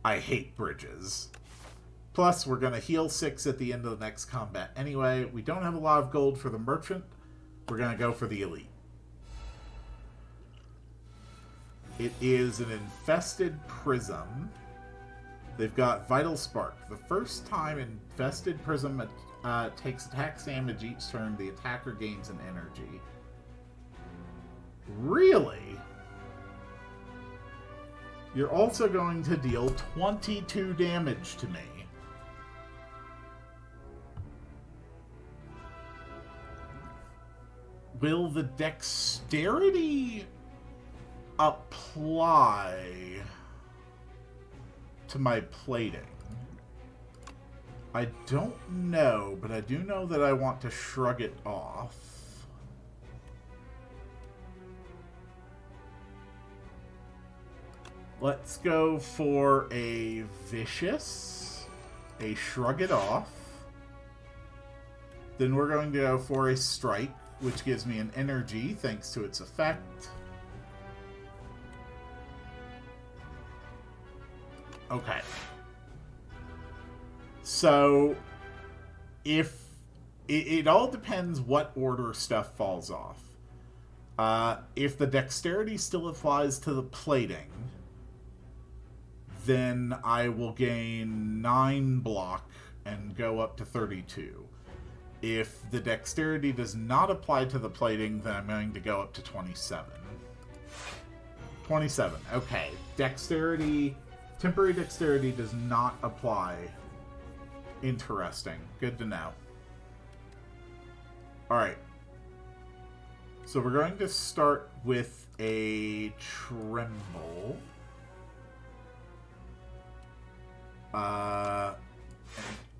I hate bridges. Plus, we're going to heal 6 at the end of the next combat anyway. We don't have a lot of gold for the merchant. We're going to go for the elite. It is an infested prism. They've got Vital Spark. The first time infested prism takes attack damage each turn, the attacker gains an energy. Really? You're also going to deal 22 damage to me. Will the dexterity apply to my plating? I don't know, but I do know that I want to shrug it off. Let's go for a vicious, a shrug it off. Then we're going to go for a strike, which gives me an energy thanks to its effect. Okay. So, if it all depends what order stuff falls off. If the dexterity still applies to the plating, then I will gain 9 block and go up to 32. If the dexterity does not apply to the plating, then I'm going to go up to 27. 27, okay. Dexterity, temporary dexterity does not apply. Interesting. Good to know. Alright. So we're going to start with a tremble.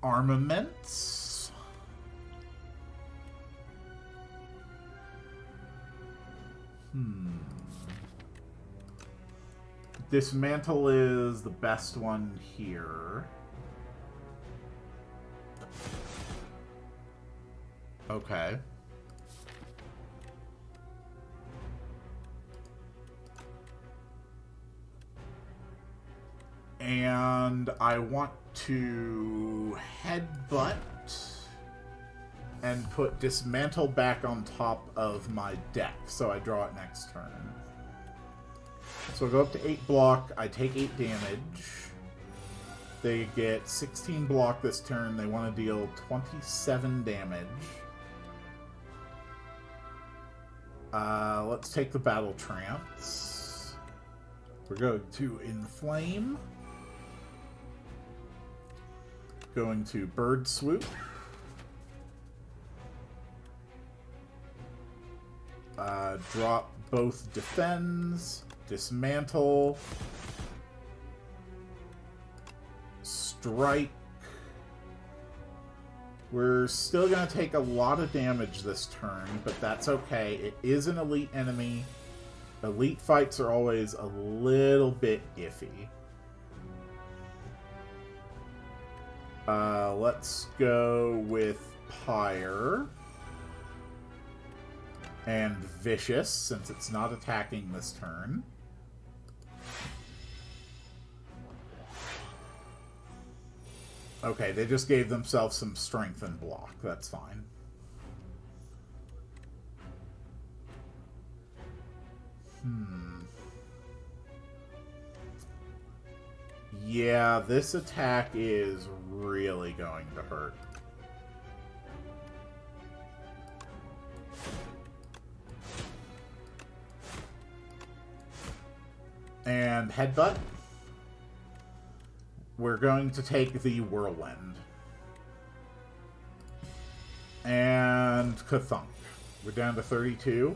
Armaments. Dismantle is the best one here. Okay. And I want to headbutt and put dismantle back on top of my deck, so I draw it next turn. So I go up to 8 block, I take 8 damage. They get 16 block this turn. They want to deal 27 damage. Let's take the Battle Trance. We're going to Inflame. Going to Bird Swoop. Drop both Defends, Dismantle, Strike. We're still going to take a lot of damage this turn, but that's okay. It is an elite enemy. Elite fights are always a little bit iffy. Let's go with Pyre. And Vicious, since it's not attacking this turn. Okay, they just gave themselves some strength and block. That's fine. Yeah, this attack is really going to hurt. And Headbutt. We're going to take the Whirlwind. And Kathunk. We're down to 32.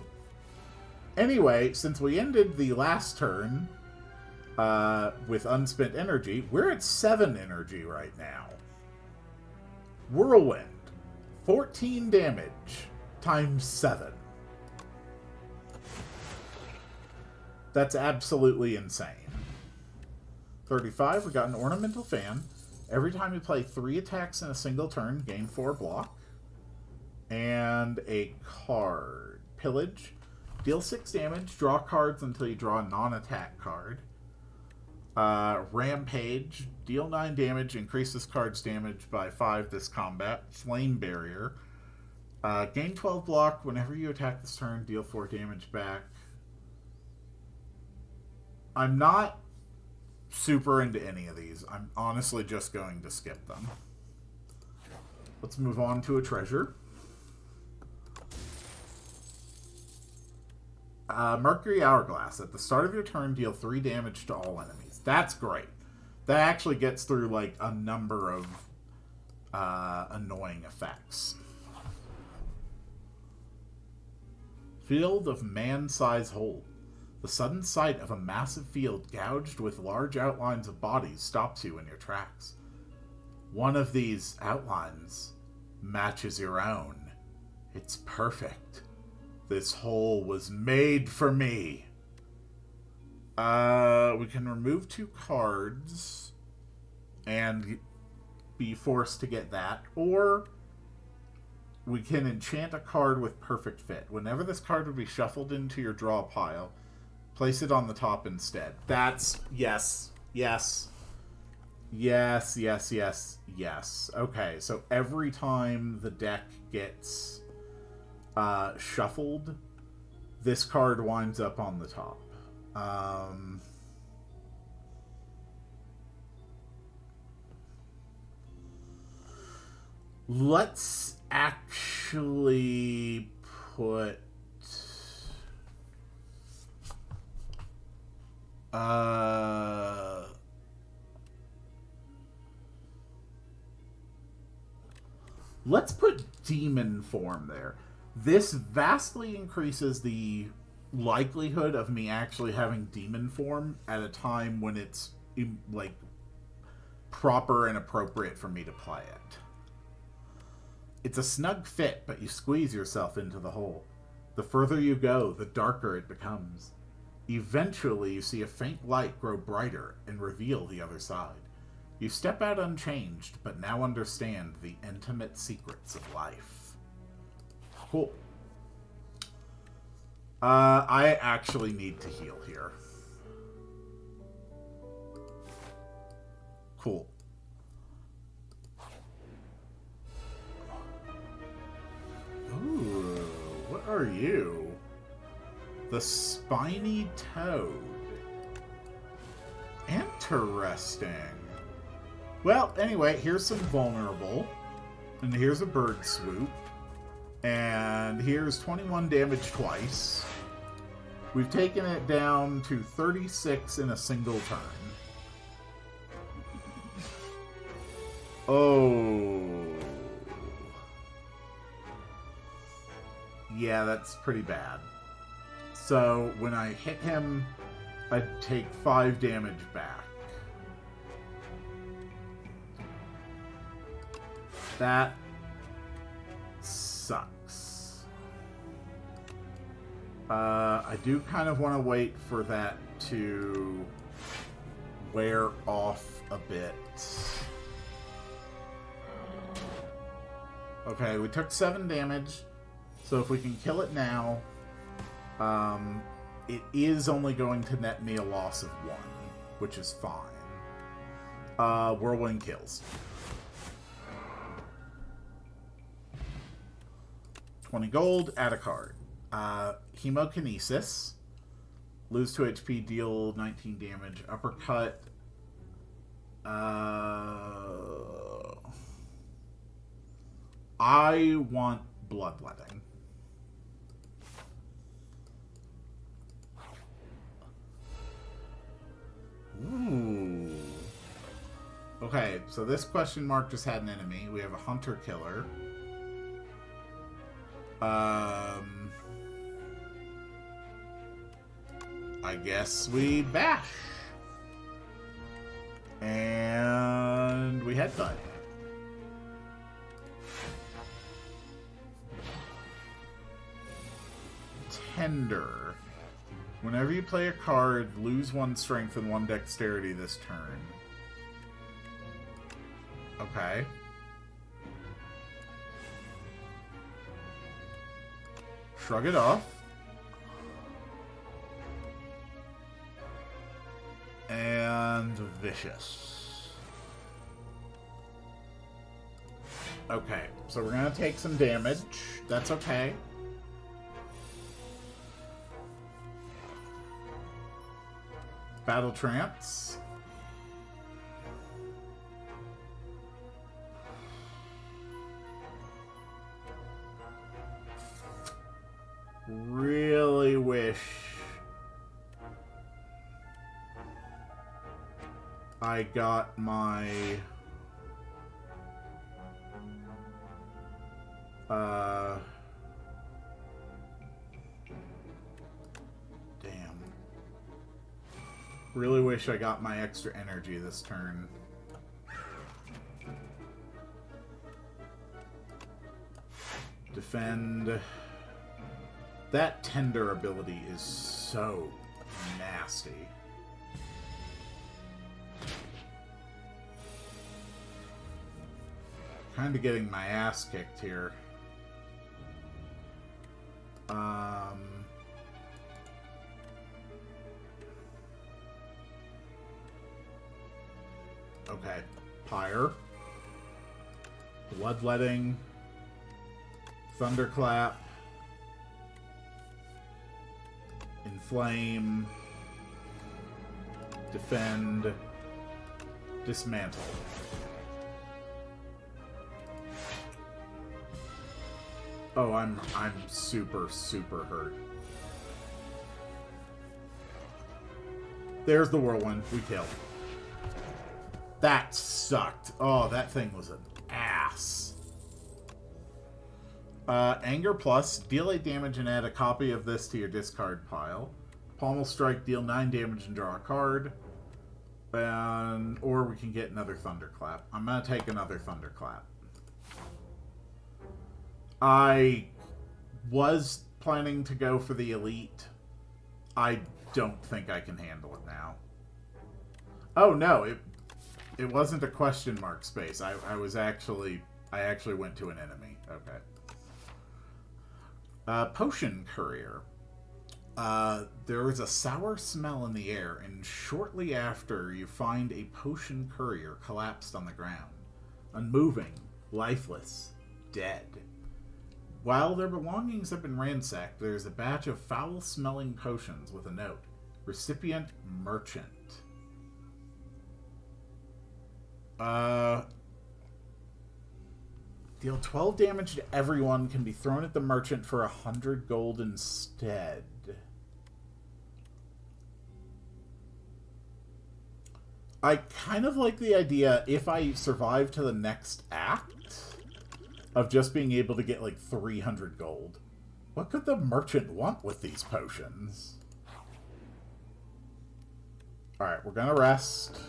Anyway, since we ended the last turn with unspent energy, we're at 7 energy right now. Whirlwind. 14 damage times 7. That's absolutely insane. 35, we got an Ornamental Fan. Every time you play 3 attacks in a single turn, gain 4 block. And a card. Pillage. Deal 6 damage, draw cards until you draw a non-attack card. Rampage. Deal 9 damage, increase this card's damage by 5 this combat. Flame Barrier. Gain 12 block. Whenever you attack this turn, deal 4 damage back. I'm not super into any of these. I'm honestly just going to skip them. Let's move on to a treasure. Mercury Hourglass. At the start of your turn, deal 3 damage to all enemies. That's great. That actually gets through like a number of annoying effects. Field of Man-Size Hole. The sudden sight of a massive field gouged with large outlines of bodies stops you in your tracks. One of these outlines matches your own. It's perfect. This hole was made for me. We can remove 2 cards and be forced to get that, or we can enchant a card with perfect fit. Whenever this card would be shuffled into your draw pile, place it on the top instead. That's... yes. Yes. Yes, yes, yes, yes. Okay, so every time the deck gets shuffled, this card winds up on the top. Let's actually put... let's put Demon Form there. This vastly increases the likelihood of me actually having Demon Form at a time when it's like proper and appropriate for me to play it. It's a snug fit, but you squeeze yourself into the hole. The further you go, the darker it becomes. Eventually, you see a faint light grow brighter and reveal the other side. You step out unchanged, but now understand the intimate secrets of life. Cool. I actually need to heal here. Cool. Ooh, what are you? The Spiny Toad. Interesting. Well, anyway, here's some vulnerable. And here's a bird swoop. And here's 21 damage twice. We've taken it down to 36 in a single turn. Oh. Yeah, that's pretty bad. So when I hit him, I take 5 damage back. That sucks. I do kind of want to wait for that to wear off a bit. Okay, we took 7 damage. So if we can kill it now, it is only going to net me a loss of 1, which is fine. Whirlwind kills. 20 gold, add a card. Hemokinesis. Lose 2 HP, deal 19 damage. Uppercut. I want bloodletting. Ooh. Okay, so this question mark just had an enemy. We have a hunter killer. I guess we bash. And we headbutt. Tender. Whenever you play a card, lose 1 strength and 1 dexterity this turn. Okay. Shrug it off. And vicious. Okay, so we're gonna take some damage. That's okay. Battle Trance. Really wish I got my really wish I got my extra energy this turn. Defend. That tender ability is so nasty. Kind of getting my ass kicked here. Okay. Pyre. Bloodletting. Thunderclap. Inflame. Defend. Dismantle. Oh, I'm super hurt. There's the whirlwind. We killed. That sucked. Oh, that thing was an ass. Anger Plus. Deal 8 damage and add a copy of this to your discard pile. Pommel Strike. Deal 9 damage and draw a card. Or we can get another Thunderclap. I'm going to take another Thunderclap. I was planning to go for the Elite. I don't think I can handle it now. Oh, no. It wasn't a question mark space. I actually went to an enemy. Okay. Potion Courier. There is a sour smell in the air, and shortly after, you find a Potion Courier collapsed on the ground. Unmoving, lifeless, dead. While their belongings have been ransacked, there is a batch of foul-smelling potions with a note. Recipient Merchant. Deal 12 damage to everyone, can be thrown at the merchant for 100 gold instead. I kind of like the idea, if I survive to the next act, of just being able to get like 300 gold. What could the merchant want with these potions? Alright, we're gonna rest.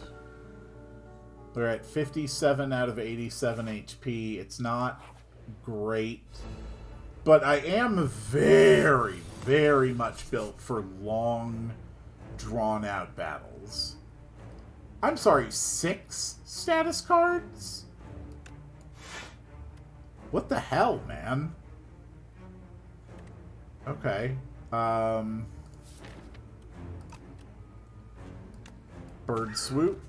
We're at 57 out of 87 HP. It's not great. But I am very, very much built for long, drawn-out battles. I'm sorry, 6 status cards? What the hell, man? Okay. Bird Swoop.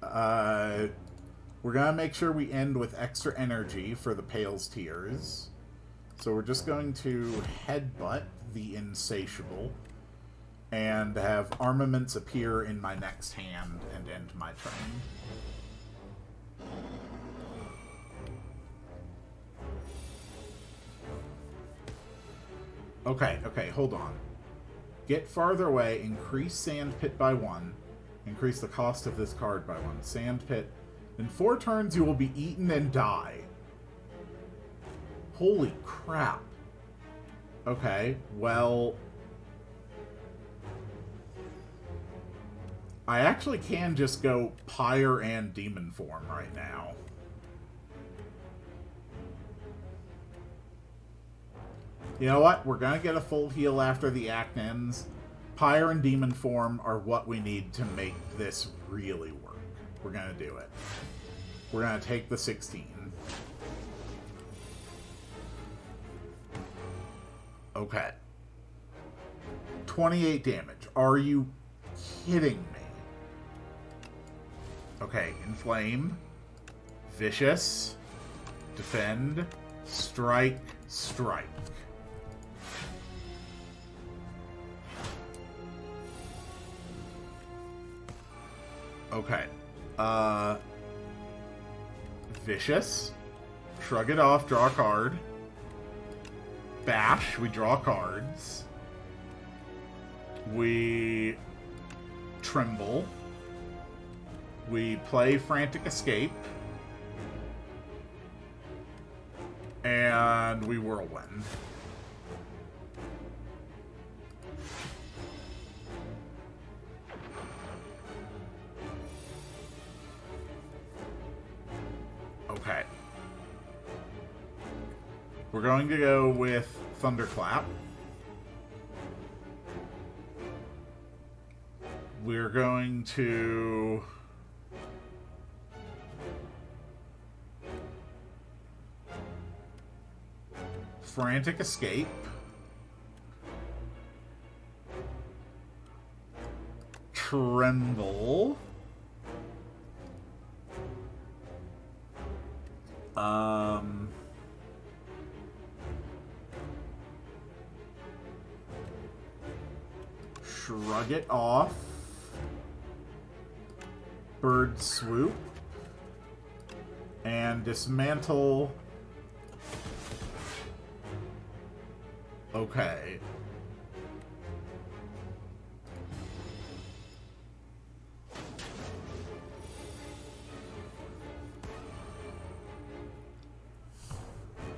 We're gonna make sure we end with extra energy for the Pale's Tears. So we're just going to Headbutt the Insatiable and have armaments appear in my next hand and end my turn. Okay, hold on. Get farther away, increase Sand Pit by 1. Increase the cost of this card by 1. Sand Pit. In 4 turns, you will be eaten and die. Holy crap. Okay, well... I actually can just go Pyre and Demon Form right now. You know what? We're gonna get a full heal after the act ends. Pyre and Demon Form are what we need to make this really work. We're gonna do it. We're gonna take the 16. Okay. 28 damage. Are you kidding me? Okay, Inflame. Vicious. Defend. Strike. Strike. Okay. Vicious. Shrug it off, draw a card. Bash, we draw cards. We tremble. We play Frantic Escape. And we Whirlwind. Okay. We're going to go with Thunderclap. We're going to... Frantic Escape. Tremble. Shrug it off. Bird Swoop. And dismantle. Okay.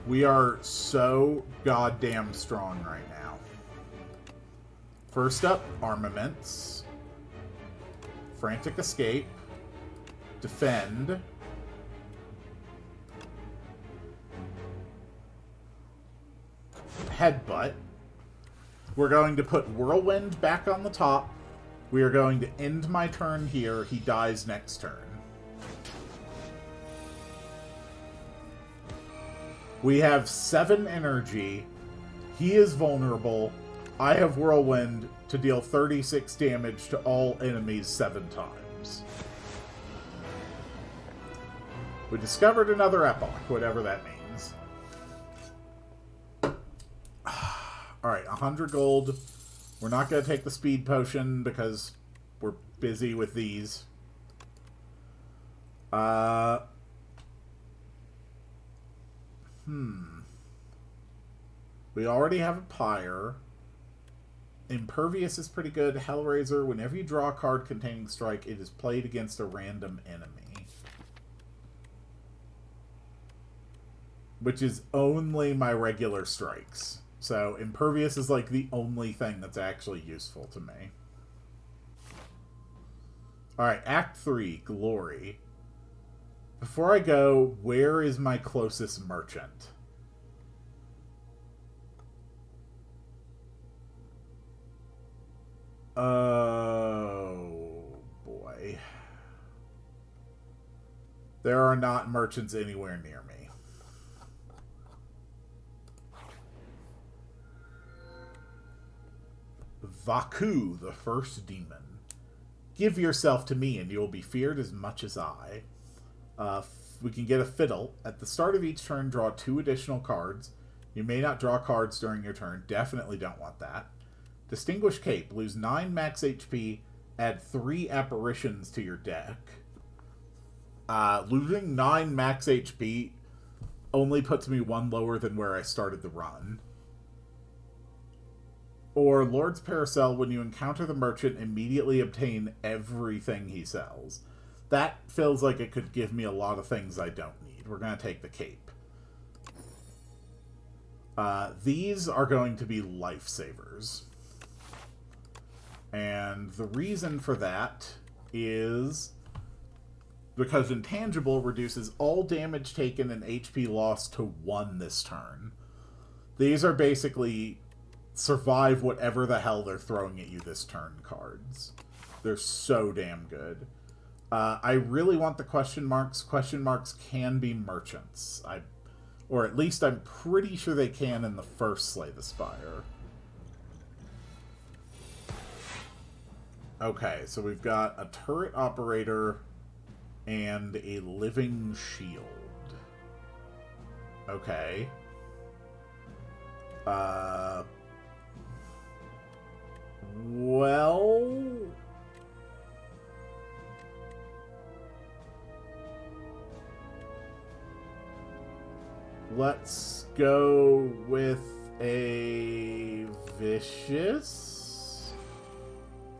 We are so goddamn strong right now. First up, armaments. Frantic Escape. Defend. Headbutt. We're going to put Whirlwind back on the top. We are going to end my turn here. He dies next turn. We have 7 energy. He is vulnerable. I have Whirlwind to deal 36 damage to all enemies 7 times. We discovered another epoch, whatever that means. Alright, 100 gold. We're not going to take the speed potion because we're busy with these. Uh, We already have a Pyre. Impervious is pretty good. Hellraiser, whenever you draw a card containing strike, it is played against a random enemy. Which is only my regular strikes. So Impervious is like the only thing that's actually useful to me. Alright, Act 3, Glory. Before I go, where is my closest merchant? Oh, boy. There are not merchants anywhere near me. Vaku, the first demon. Give yourself to me, and you will be feared as much as I. We can get a fiddle. At the start of each turn, draw 2 additional cards. You may not draw cards during your turn. Definitely don't want that. Distinguished Cape. Lose 9 max HP. Add 3 apparitions to your deck. Losing 9 max HP only puts me 1 lower than where I started the run. Or Lord's Paracel, when you encounter the merchant, immediately obtain everything he sells. That feels like it could give me a lot of things I don't need. We're going to take the Cape. These are going to be lifesavers. And the reason for that is because Intangible reduces all damage taken and HP lost to 1 this turn. These are basically survive whatever the hell they're throwing at you this turn cards. They're so damn good. I really want the question marks. Question marks can be merchants. Or at least I'm pretty sure they can in the first Slay the Spire. Okay, so we've got a turret operator and a living shield. Okay. Well, let's go with a vicious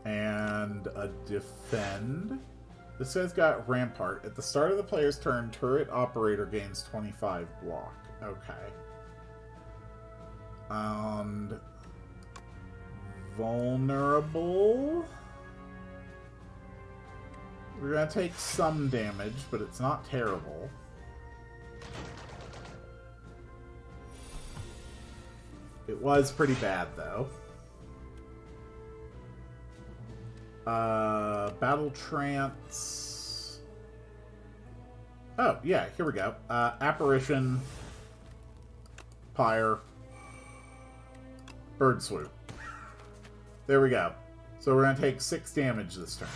and a defend. This guy's got Rampart. At the start of the player's turn, turret operator gains 25 block. Okay. And vulnerable. We're going to take some damage, but it's not terrible. It was pretty bad, though. Battle Trance. Oh, yeah, here we go. Apparition. Pyre. Bird Swoop. There we go. So we're going to take 6 damage this turn.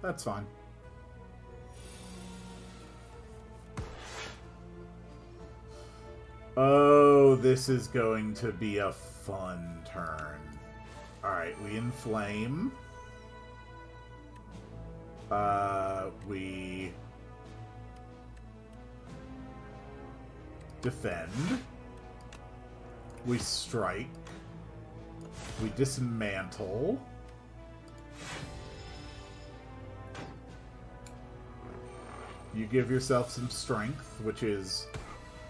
That's fine. Oh, this is going to be a fun turn. Alright, we inflame. We defend. We strike. We dismantle. You give yourself some strength, which is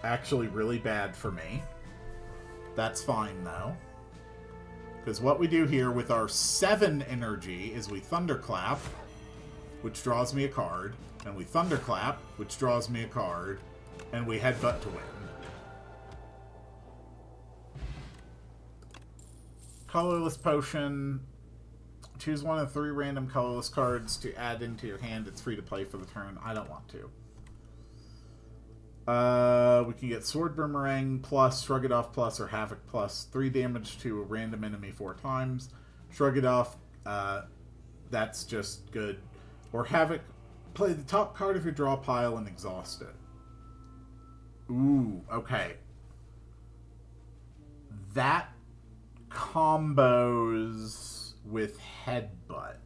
actually really bad for me. That's fine, though. Because what we do here with our 7 energy is we Thunderclap, which draws me a card, and we Thunderclap, which draws me a card, and we Headbutt to win. Colorless Potion. Choose one of 3 random colorless cards to add into your hand. It's free to play for the turn. I don't want to. We can get Sword Boomerang plus, Shrug It Off plus, or Havoc plus. 3 damage to a random enemy 4 times. Shrug It Off, that's just good. Or Havoc, play the top card of your draw pile and exhaust it. Ooh, okay. That combos with Headbutt.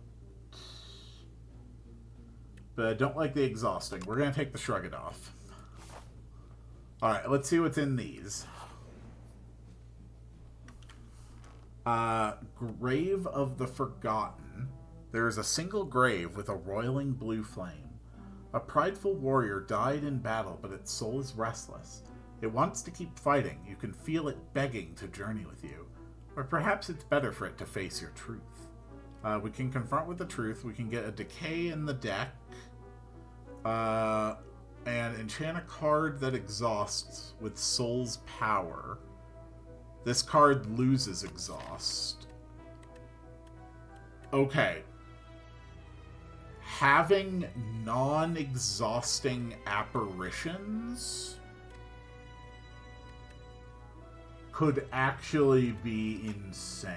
But I don't like the exhausting. We're going to take the Shrug It Off. Alright, let's see what's in these. Grave of the Forgotten. There is a single grave with a roiling blue flame. A prideful warrior died in battle, but its soul is restless. It wants to keep fighting. You can feel it begging to journey with you. Or perhaps it's better for it to face your truth. We can confront with the truth. We can get a decay in the deck. And enchant a card that exhausts with Soul's Power. This card loses exhaust. Okay. Having non-exhausting apparitions could actually be insane.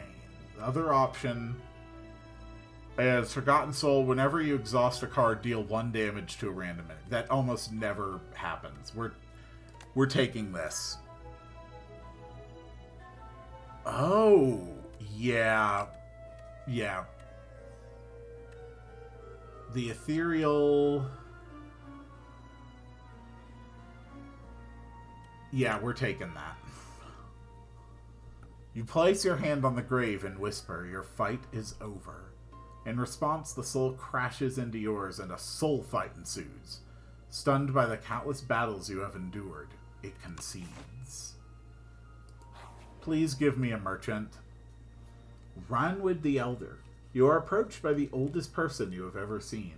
The other option is Forgotten Soul. Whenever you exhaust a card, deal 1 damage to a random enemy. That almost never happens. We're taking this. Oh, yeah. Yeah. The ethereal... Yeah, we're taking that. You place your hand on the grave and whisper, your fight is over. In response, the soul crashes into yours and a soul fight ensues. Stunned by the countless battles you have endured, it concedes. Please give me a merchant. Ranwood the Elder. You are approached by the oldest person you have ever seen.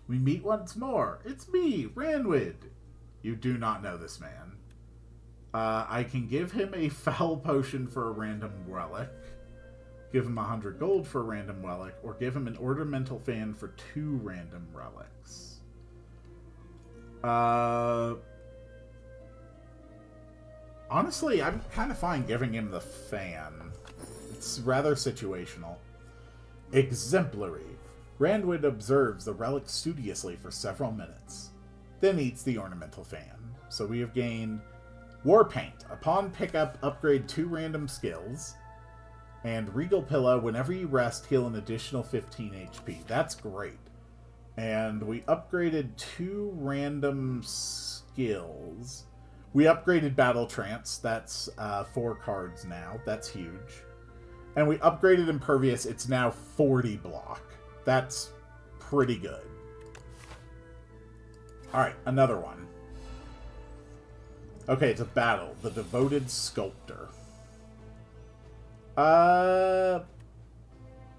We meet once more. It's me, Ranwood. You do not know this man. I can give him a foul potion for a random relic, give him 100 gold for a random relic, or give him an ornamental fan for 2 random relics. Honestly, I'm kind of fine giving him the fan. It's rather situational. Exemplary. Ranwood observes the relic studiously for several minutes, then eats the ornamental fan. So we have gained War Paint. Upon pickup, upgrade 2 random skills. And Regal Pillow, whenever you rest, heal an additional 15 HP. That's great. And we upgraded 2 random skills. We upgraded Battle Trance. That's 4 cards now. That's huge. And we upgraded Impervious. It's now 40 block. That's pretty good. Alright, another one. Okay, it's a battle. The Devoted Sculptor.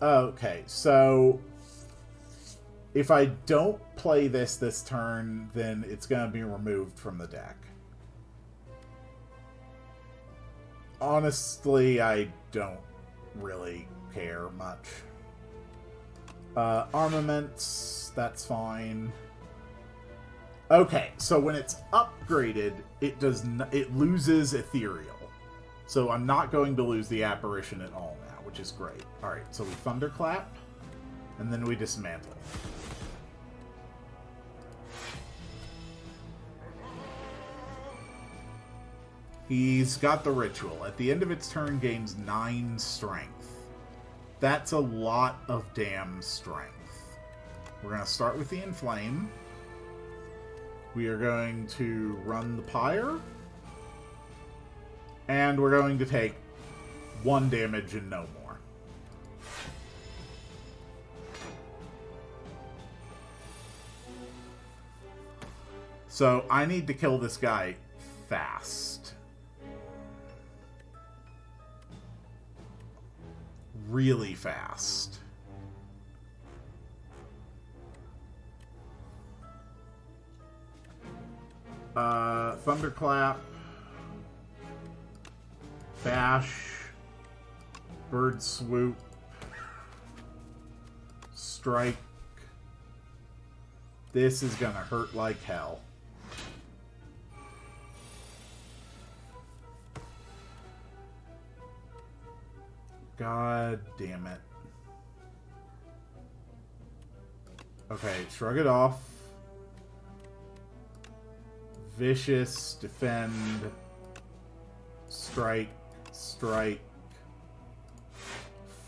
Okay, so if I don't play this turn, then it's going to be removed from the deck. Honestly, I don't really care much. Armaments, that's fine. Okay, so when it's upgraded, it loses Ethereal. So I'm not going to lose the Apparition at all now, which is great. Alright, so we Thunderclap, and then we Dismantle. He's got the Ritual. At the end of its turn, gains 9 Strength. That's a lot of damn strength. We're going to start with the Inflame. We are going to run the Pyre. And we're going to take 1 damage and no more. So I need to kill this guy fast. Really fast. Thunderclap. Bash. Bird Swoop. Strike. This is gonna hurt like hell. God damn it. Okay, shrug it off. Vicious, defend, strike, strike.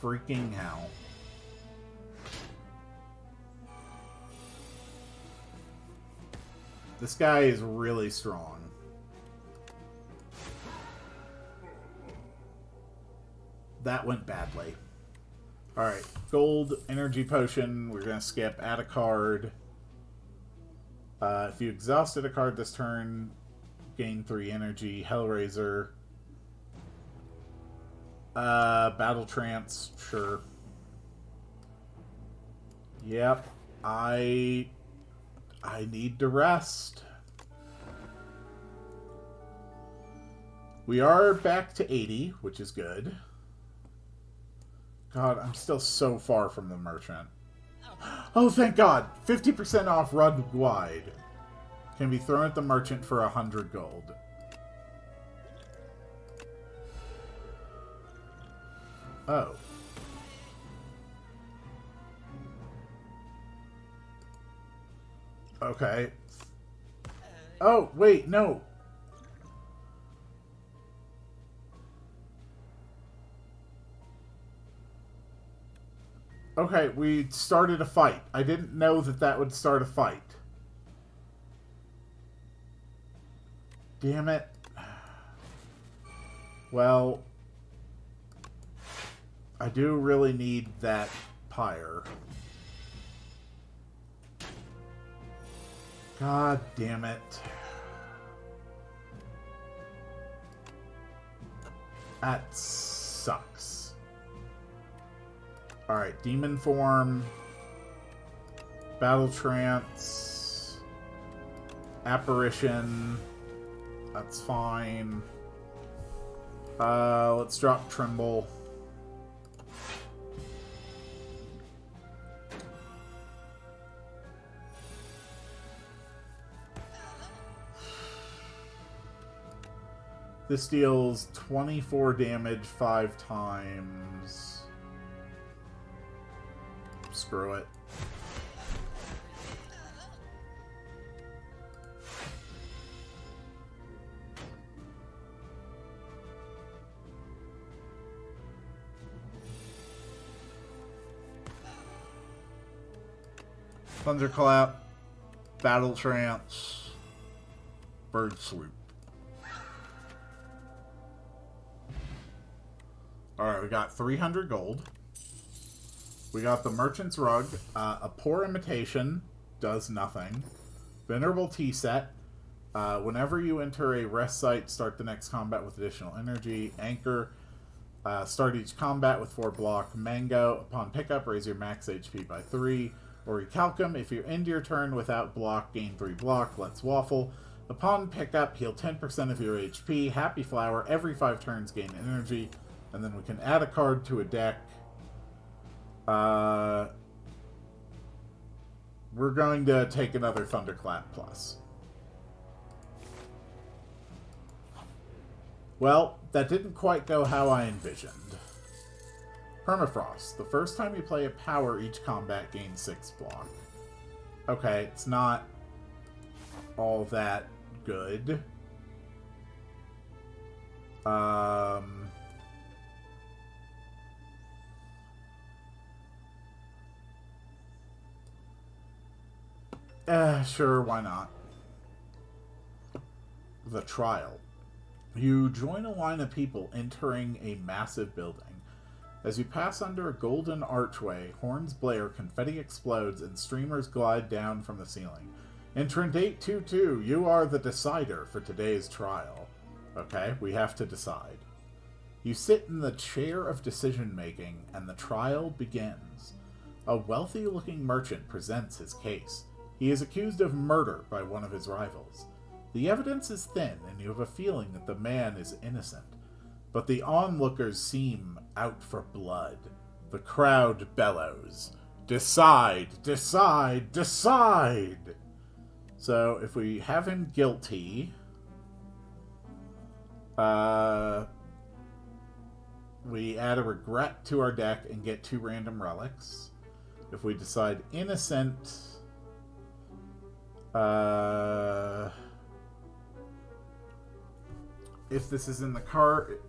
Freaking hell. This guy is really strong. That went badly. Alright, gold, energy potion. We're going to skip, add a card. If you exhausted a card this turn, gain 3 energy. Hellraiser. Battle Trance, sure. Yep, I need to rest. We are back to 80, which is good. God, I'm still so far from the merchant. Oh, thank God! 50% off Run Wide. Can be thrown at the merchant for 100 gold. Oh. Okay. Oh, wait, no. Okay, we started a fight. I didn't know that that would start a fight. Damn it. Well, I do really need that pyre. God damn it. That sucks. Alright, demon form. Battle trance. Apparition. That's fine. Let's drop Tremble. This deals 24 damage 5 times. Screw it. Thunderclap, Battle Trance, Bird Swoop. Alright, we got 300 gold. We got the Merchant's Rug. A Poor Imitation does nothing. Venerable Tea Set. Whenever you enter a rest site, start the next combat with additional energy. Anchor. Start each combat with 4 block. Mango. Upon pickup, raise your max HP by 3. Orichalcum. If you end your turn without block, gain 3 block. Let's Waffle. Upon pickup, heal 10% of your HP. Happy Flower. Every 5 turns, gain energy. And then we can add a card to a deck. We're going to take another Thunderclap Plus. Well, that didn't quite go how I envisioned. Permafrost. The first time you play a power, each combat gains 6 block. Okay, it's not all that good. Sure, why not? The Trial. You join a line of people entering a massive building. As you pass under a golden archway, horns blare, confetti explodes, and streamers glide down from the ceiling. Entrant 822, you are the decider for today's trial. Okay, we have to decide. You sit in the chair of decision-making, and the trial begins. A wealthy-looking merchant presents his case. He is accused of murder by one of his rivals. The evidence is thin, and you have a feeling that the man is innocent. But the onlookers seem out for blood. The crowd bellows. Decide! Decide! Decide! So, if we have him guilty... we add a regret to our deck and get 2 random relics. If we decide innocent... if this is in the card,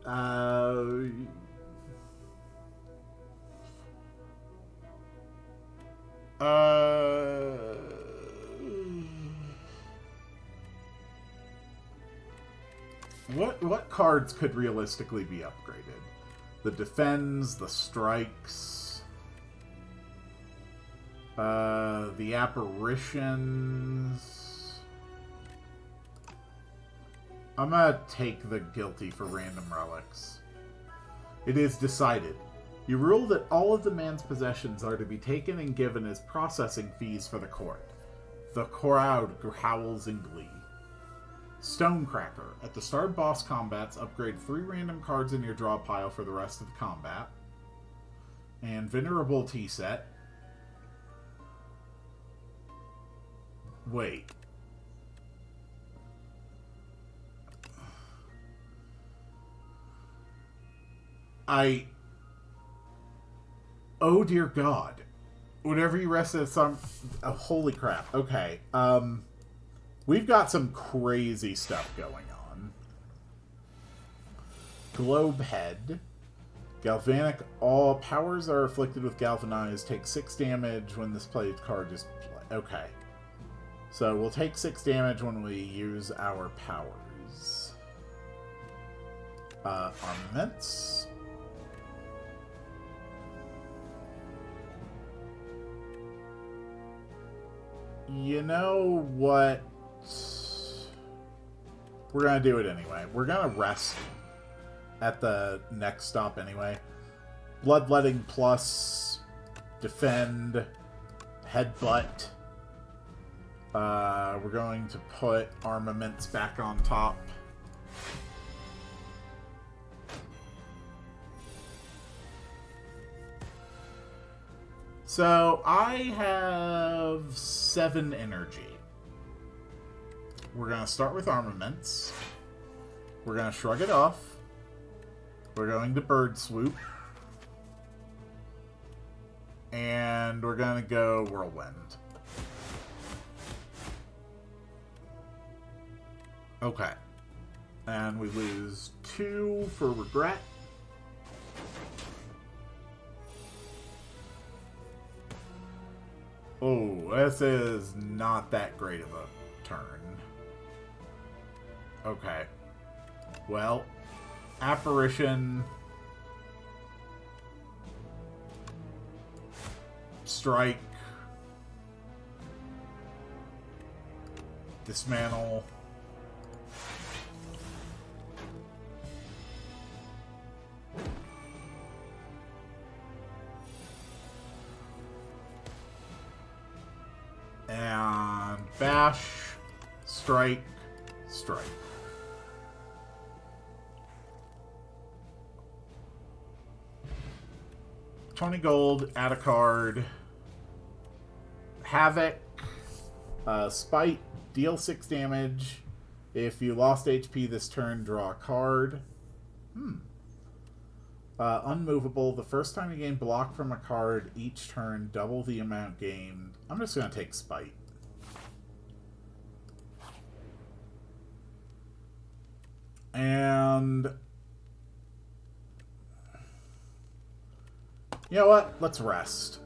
What cards could realistically be upgraded? The defends, the strikes, the apparitions. I'm gonna take the guilty for random relics. It is decided. You rule that all of the man's possessions are to be taken and given as processing fees for the court. The crowd howls in glee. Stonecracker. At the start of boss combats, upgrade 3 random cards in your draw pile for the rest of the combat. And Venerable Tea Set. Wait. Oh dear God. Whenever you rest at some... Oh, holy crap. Okay. We've got some crazy stuff going on. Globe Head. Galvanic. All powers are afflicted with Galvanize. Take 6 damage when this played card is played. Okay. So we'll take 6 damage when we use our powers. Armaments. You know what? We're going to do it anyway. We're going to rest at the next stop anyway. Bloodletting plus defend, headbutt. We're going to put armaments back on top. So, I have 7 energy. We're going to start with armaments. We're going to shrug it off. We're going to bird swoop. And we're going to go whirlwind. Okay. And we lose 2 for regret. Oh, this is not that great of a turn. Okay. Well, apparition. Strike. Dismantle. And bash, strike, strike. $20 gold, add a card. Havoc, Spite, deal 6 damage. If you lost HP this turn, draw a card. Unmovable. The first time you gain block from a card each turn, double the amount gained. I'm just going to take Spite. And... you know what? Let's rest.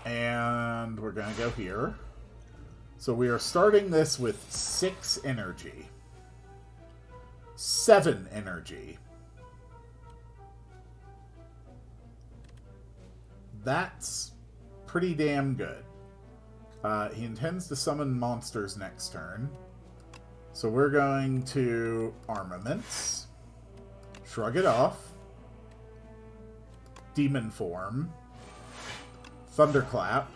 And we're going to go here. So we are starting this with 6 energy. 7 energy. That's pretty damn good. He intends to summon monsters next turn. So we're going to armaments. Shrug it off. Demon form. Thunderclap.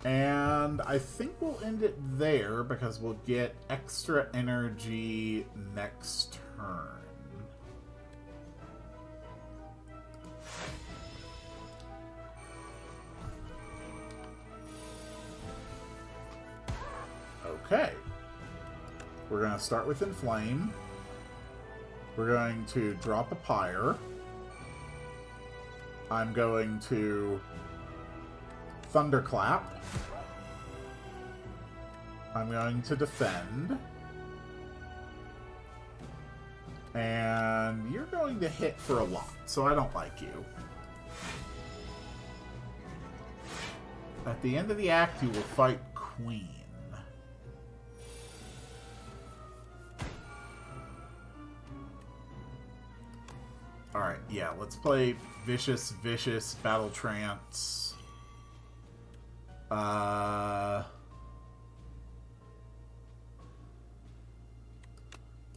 And I think we'll end it there because we'll get extra energy next turn. Okay. We're going to start with Inflame. We're going to drop a Pyre. I'm going to Thunderclap. I'm going to defend. And you're going to hit for a lot, so I don't like you. At the end of the act, you will fight Queen. Alright, yeah, let's play Vicious Battle Trance.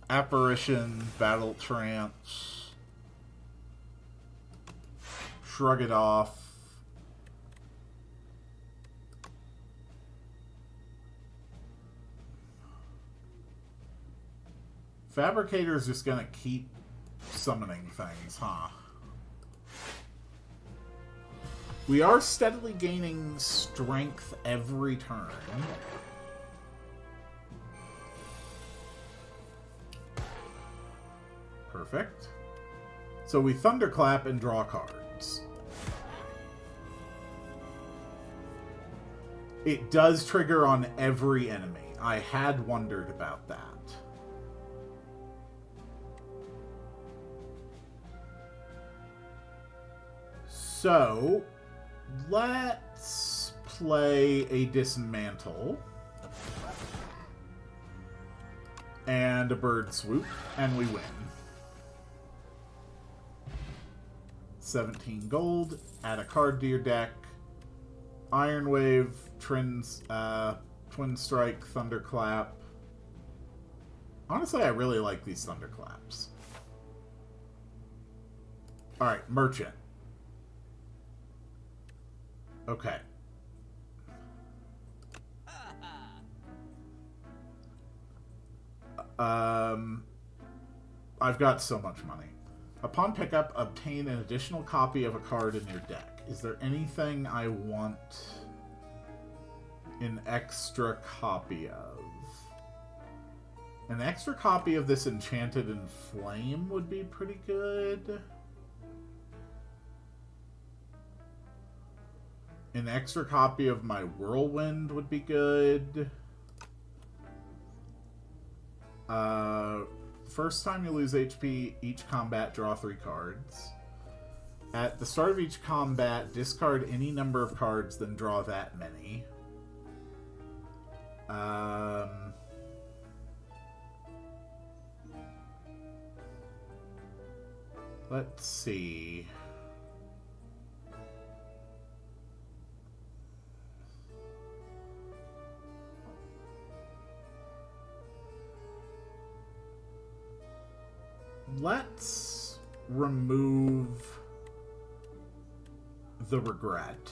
Apparition, Battle Trance. Shrug it off. Fabricator's just gonna keep summoning things, huh? We are steadily gaining strength every turn. Perfect. So we Thunderclap and draw cards. It does trigger on every enemy. I had wondered about that. So, let's play a Dismantle and a Bird Swoop, and we win. 17 gold, add a card to your deck. Iron Wave, Twin Strike, Thunderclap. Honestly, I really like these Thunderclaps. Alright, Merchant. Okay. I've got so much money. Upon pickup, obtain an additional copy of a card in your deck. Is there anything I want an extra copy of? An extra copy of this Enchanted in Flame would be pretty good. An extra copy of my Whirlwind would be good. First time you lose HP, each combat, draw 3 cards. At the start of each combat, discard any number of cards, then draw that many. Let's see. Let's remove the Regret.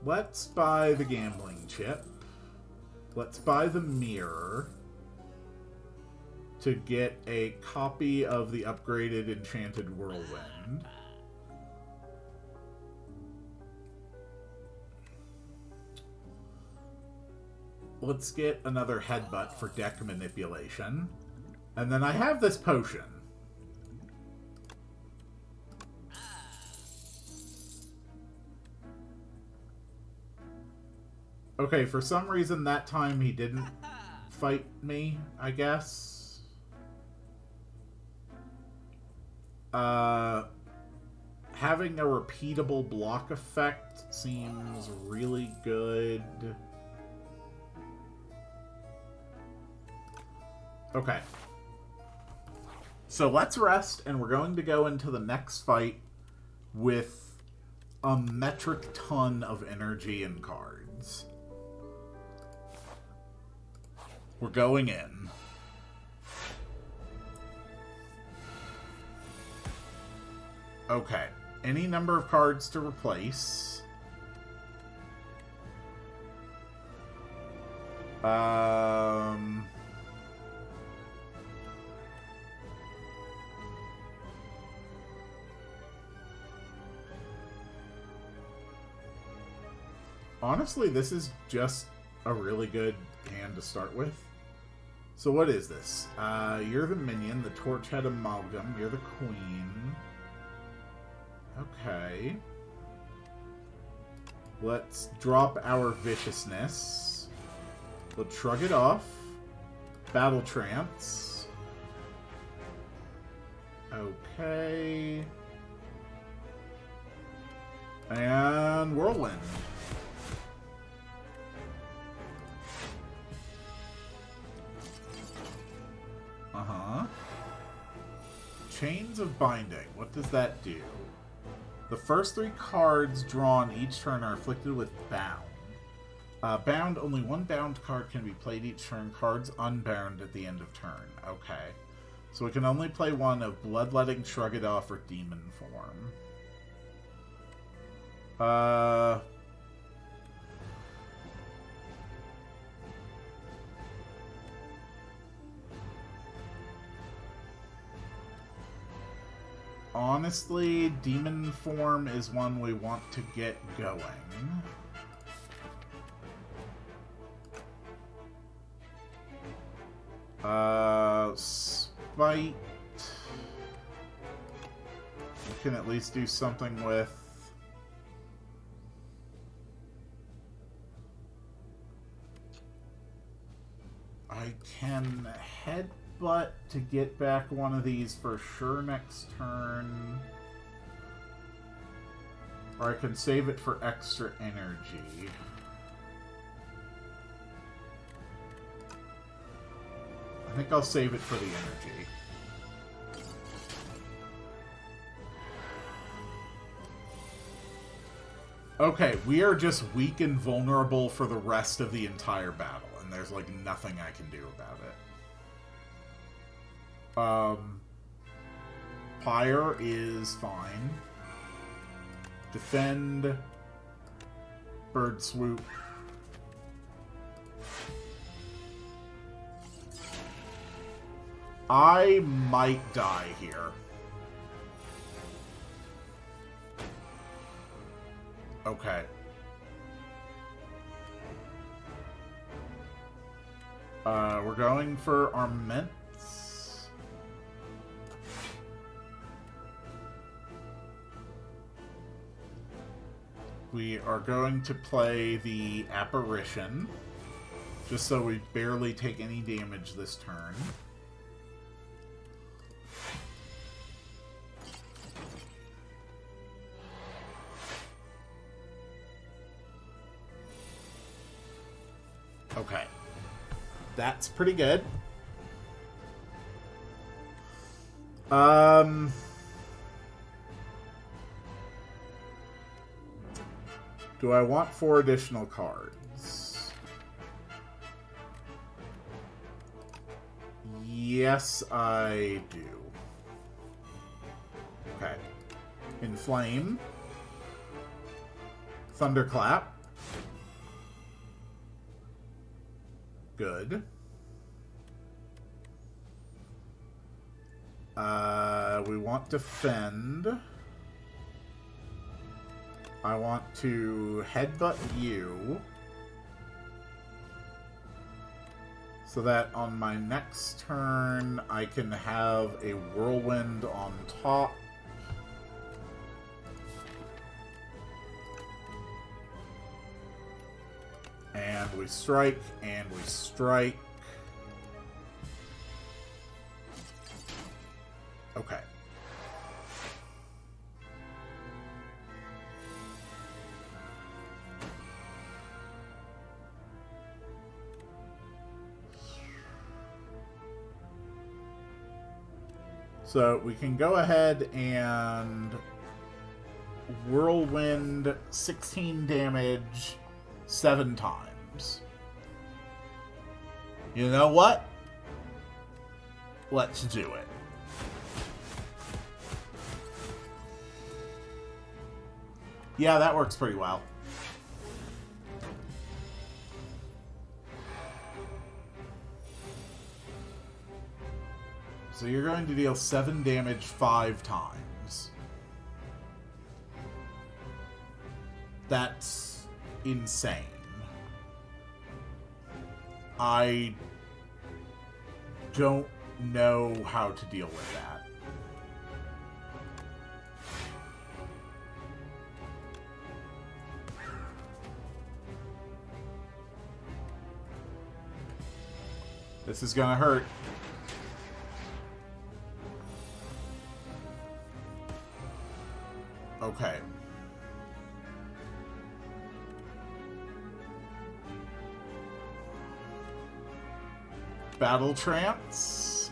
Let's buy the Gambling Chip. Let's buy the Mirror to get a copy of the upgraded Enchanted Whirlwind. Let's get another Headbutt for deck manipulation. And then I have this potion. Okay, for some reason that time he didn't fight me, I guess. Having a repeatable block effect seems really good. Okay. So let's rest, and we're going to go into the next fight with a metric ton of energy and cards. We're going in. Okay. Any number of cards to replace. Honestly, this is just a really good hand to start with. So what is this? You're the minion, the Torchhead Amalgam. You're the queen. Okay. Let's drop our viciousness. Let's shrug it off. Battle Trance. Okay. And Whirlwind. Uh-huh. Chains of Binding. What does that do? The first 3 cards drawn each turn are afflicted with Bound. Bound, only 1 bound card can be played each turn. Cards unbound at the end of turn. Okay. So we can only play one of Bloodletting, Shrug It Off, or Demon Form. Honestly, Demon Form is one we want to get going. Spite. We can at least do something with... I can headbutt to get back one of these for sure next turn. Or I can save it for extra energy. I think I'll save it for the energy. Okay, we are just weak and vulnerable for the rest of the entire battle, and there's, like, nothing I can do about it. Pyre is fine. Defend. Bird Swoop. I might die here. Okay. We're going for Arments. We are going to play the Apparition, just so we barely take any damage this turn. Okay. That's pretty good. Do I want 4 additional cards? Yes, I do. Okay. Inflame. Thunderclap. Good. We want Defend. I want to headbutt you. So that on my next turn, I can have a Whirlwind on top. And we strike, and we strike. Okay. So we can go ahead and Whirlwind 16 damage 7 times. You know what? Let's do it. Yeah, that works pretty well. So you're going to deal 7 damage 5 times. That's insane. I don't know how to deal with that. This is gonna hurt. Okay. Battle Trance.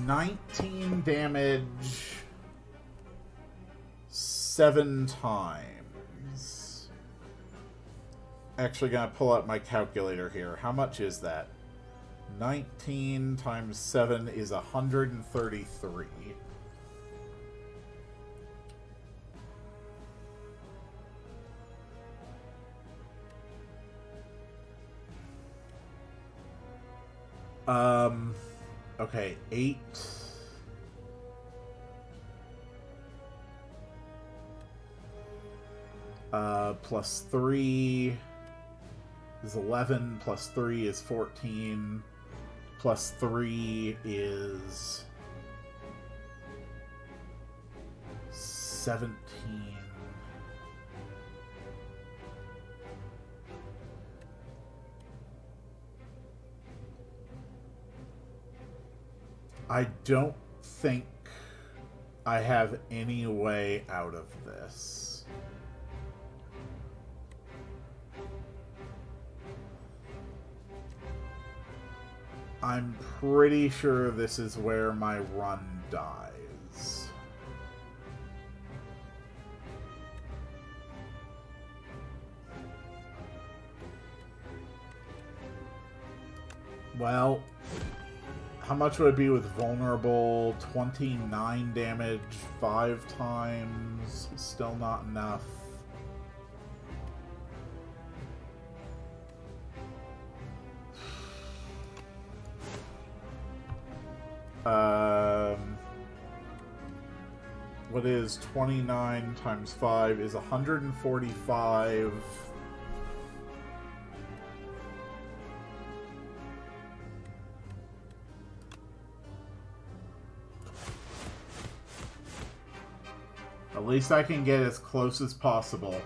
$19 damage 7 times. Actually gonna pull out my calculator here. How much is that? 19 times 7 is 133. Okay, 8. Plus 3 is 11, plus 3 is 14, plus 3 is 17. I don't think I have any way out of this. I'm pretty sure this is where my run dies. Well, how much would it be with vulnerable? 29 damage 5 times. Still not enough. What is 29 times 5 is 145. At least I can get as close as possible.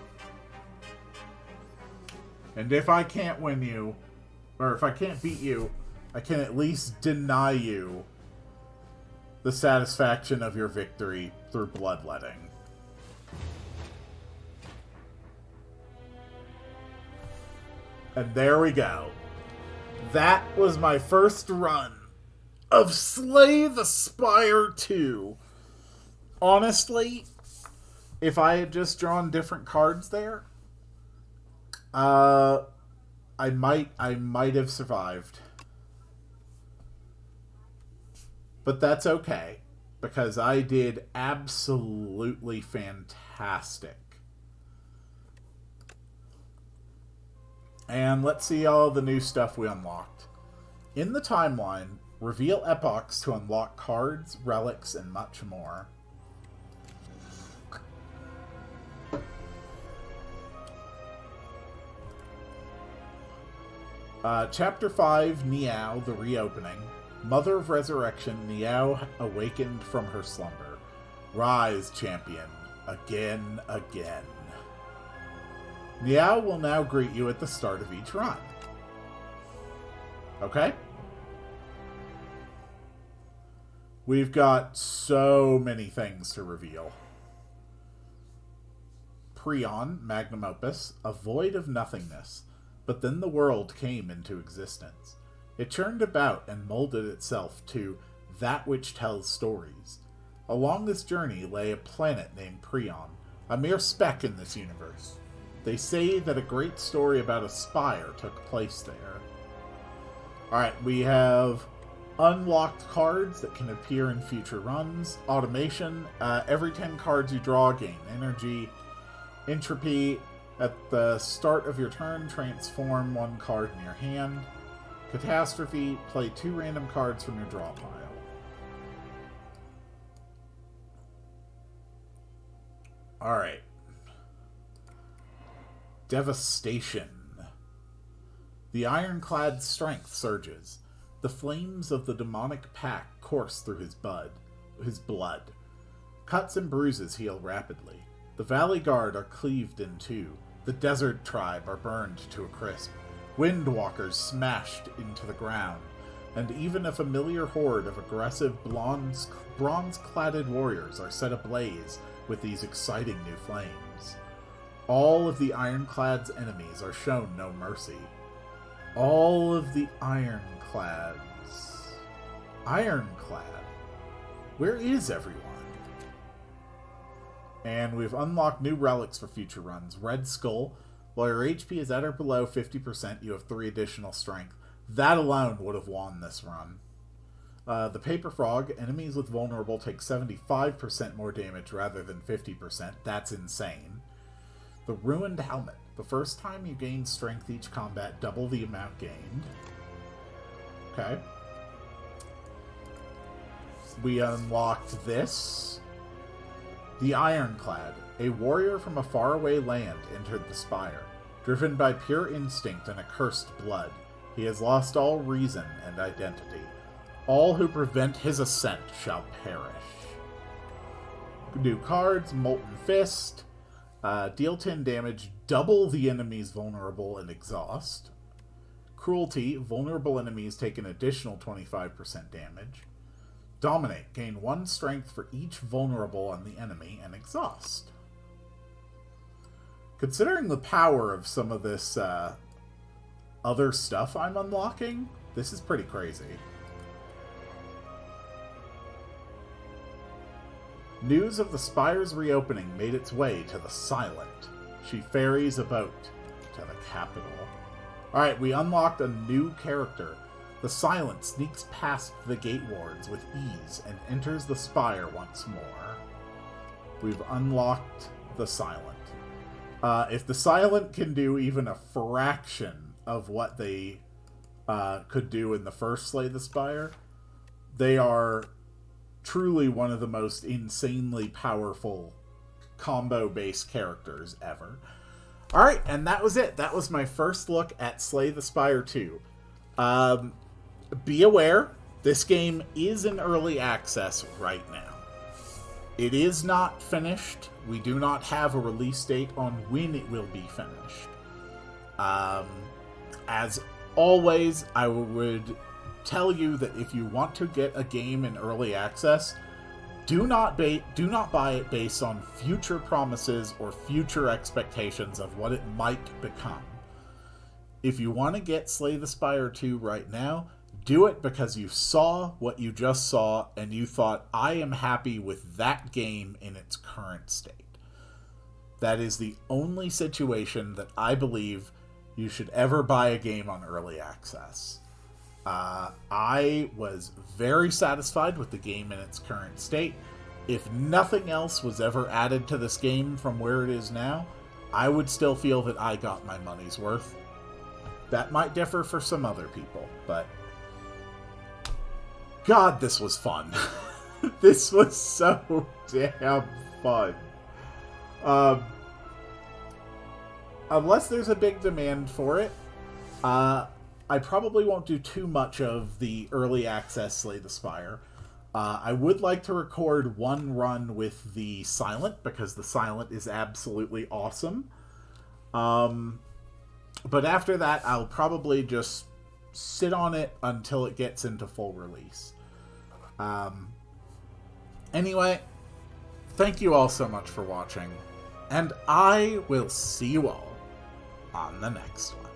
And if I can't win you, or if I can't beat you, I can at least deny you the satisfaction of your victory through bloodletting. And there we go. That was my first run of Slay the Spire II. Honestly, if I had just drawn different cards there, I might have survived. But that's okay, because I did absolutely fantastic. And let's see all the new stuff we unlocked. In the timeline, reveal epochs to unlock cards, relics, and much more. Chapter 5, Niao, the Reopening. Mother of Resurrection, Niao awakened from her slumber. Rise, champion, again, again. Niao will now greet you at the start of each run. Okay? We've got so many things to reveal. Prion, Magnum Opus, a void of nothingness, but then the world came into existence. It churned about and molded itself to that which tells stories. Along this journey lay a planet named Prion, a mere speck in this universe. They say that a great story about a spire took place there. Alright, we have unlocked cards that can appear in future runs. Automation, every 10 cards you draw gain energy. Entropy, at the start of your turn, transform 1 card in your hand. Catastrophe, play 2 random cards from your draw pile. Alright. Devastation. The ironclad strength surges. The flames of the demonic pack course through his blood. Cuts and bruises heal rapidly. The Valley Guard are cleaved in two. The Desert Tribe are burned to a crisp. Windwalkers smashed into the ground. and even a familiar horde of aggressive bronze-cladded warriors are set ablaze with these exciting new flames. All of the Ironclad's enemies are shown no mercy. All of the Ironclads. Ironclad? Where is everyone? And we've unlocked new relics for future runs. Red Skull. While your HP is at or below 50%, you have 3 additional strength. That alone would have won this run. The Paper Frog. Enemies with Vulnerable take 75% more damage rather than 50%. That's insane. The Ruined Helmet. The first time you gain strength each combat, double the amount gained. Okay. We unlocked this. The Ironclad. A warrior from a faraway land entered the Spire. Driven by pure instinct and accursed blood, he has lost all reason and identity. All who prevent his ascent shall perish. New cards, Molten Fist. Deal 10 damage, double the enemy's vulnerable and exhaust. Cruelty, vulnerable enemies take an additional 25% damage. Dominate, gain 1 strength for each vulnerable on the enemy and exhaust. Considering the power of some of this other stuff I'm unlocking, this is pretty crazy. News of the Spire's reopening made its way to the Silent. She ferries a boat to the capital. Alright, we unlocked a new character. The Silent sneaks past the gate wards with ease and enters the Spire once more. We've unlocked the Silent. If the Silent can do even a fraction of what they could do in the first Slay the Spire, they are truly one of the most insanely powerful combo-based characters ever. Alright, and that was it. That was my first look at Slay the Spire 2. Be aware, this game is in early access right now. It is not finished. We do not have a release date on when it will be finished. As always, I would tell you that if you want to get a game in early access, do not buy it based on future promises or future expectations of what it might become. If you want to get Slay the Spire 2 right now, do it because you saw what you just saw and you thought, I am happy with that game in its current state. That is the only situation that I believe you should ever buy a game on early access. I was very satisfied with the game in its current state. If nothing else was ever added to this game from where it is now, I would still feel that I got my money's worth. That might differ for some other people, but God, this was fun. This was so damn fun. Unless there's a big demand for it, I probably won't do too much of the early access Slay the Spire. I would like to record one run with the Silent, because the Silent is absolutely awesome. But after that, I'll probably just sit on it until it gets into full release. Anyway, thank you all so much for watching, and I will see you all on the next one.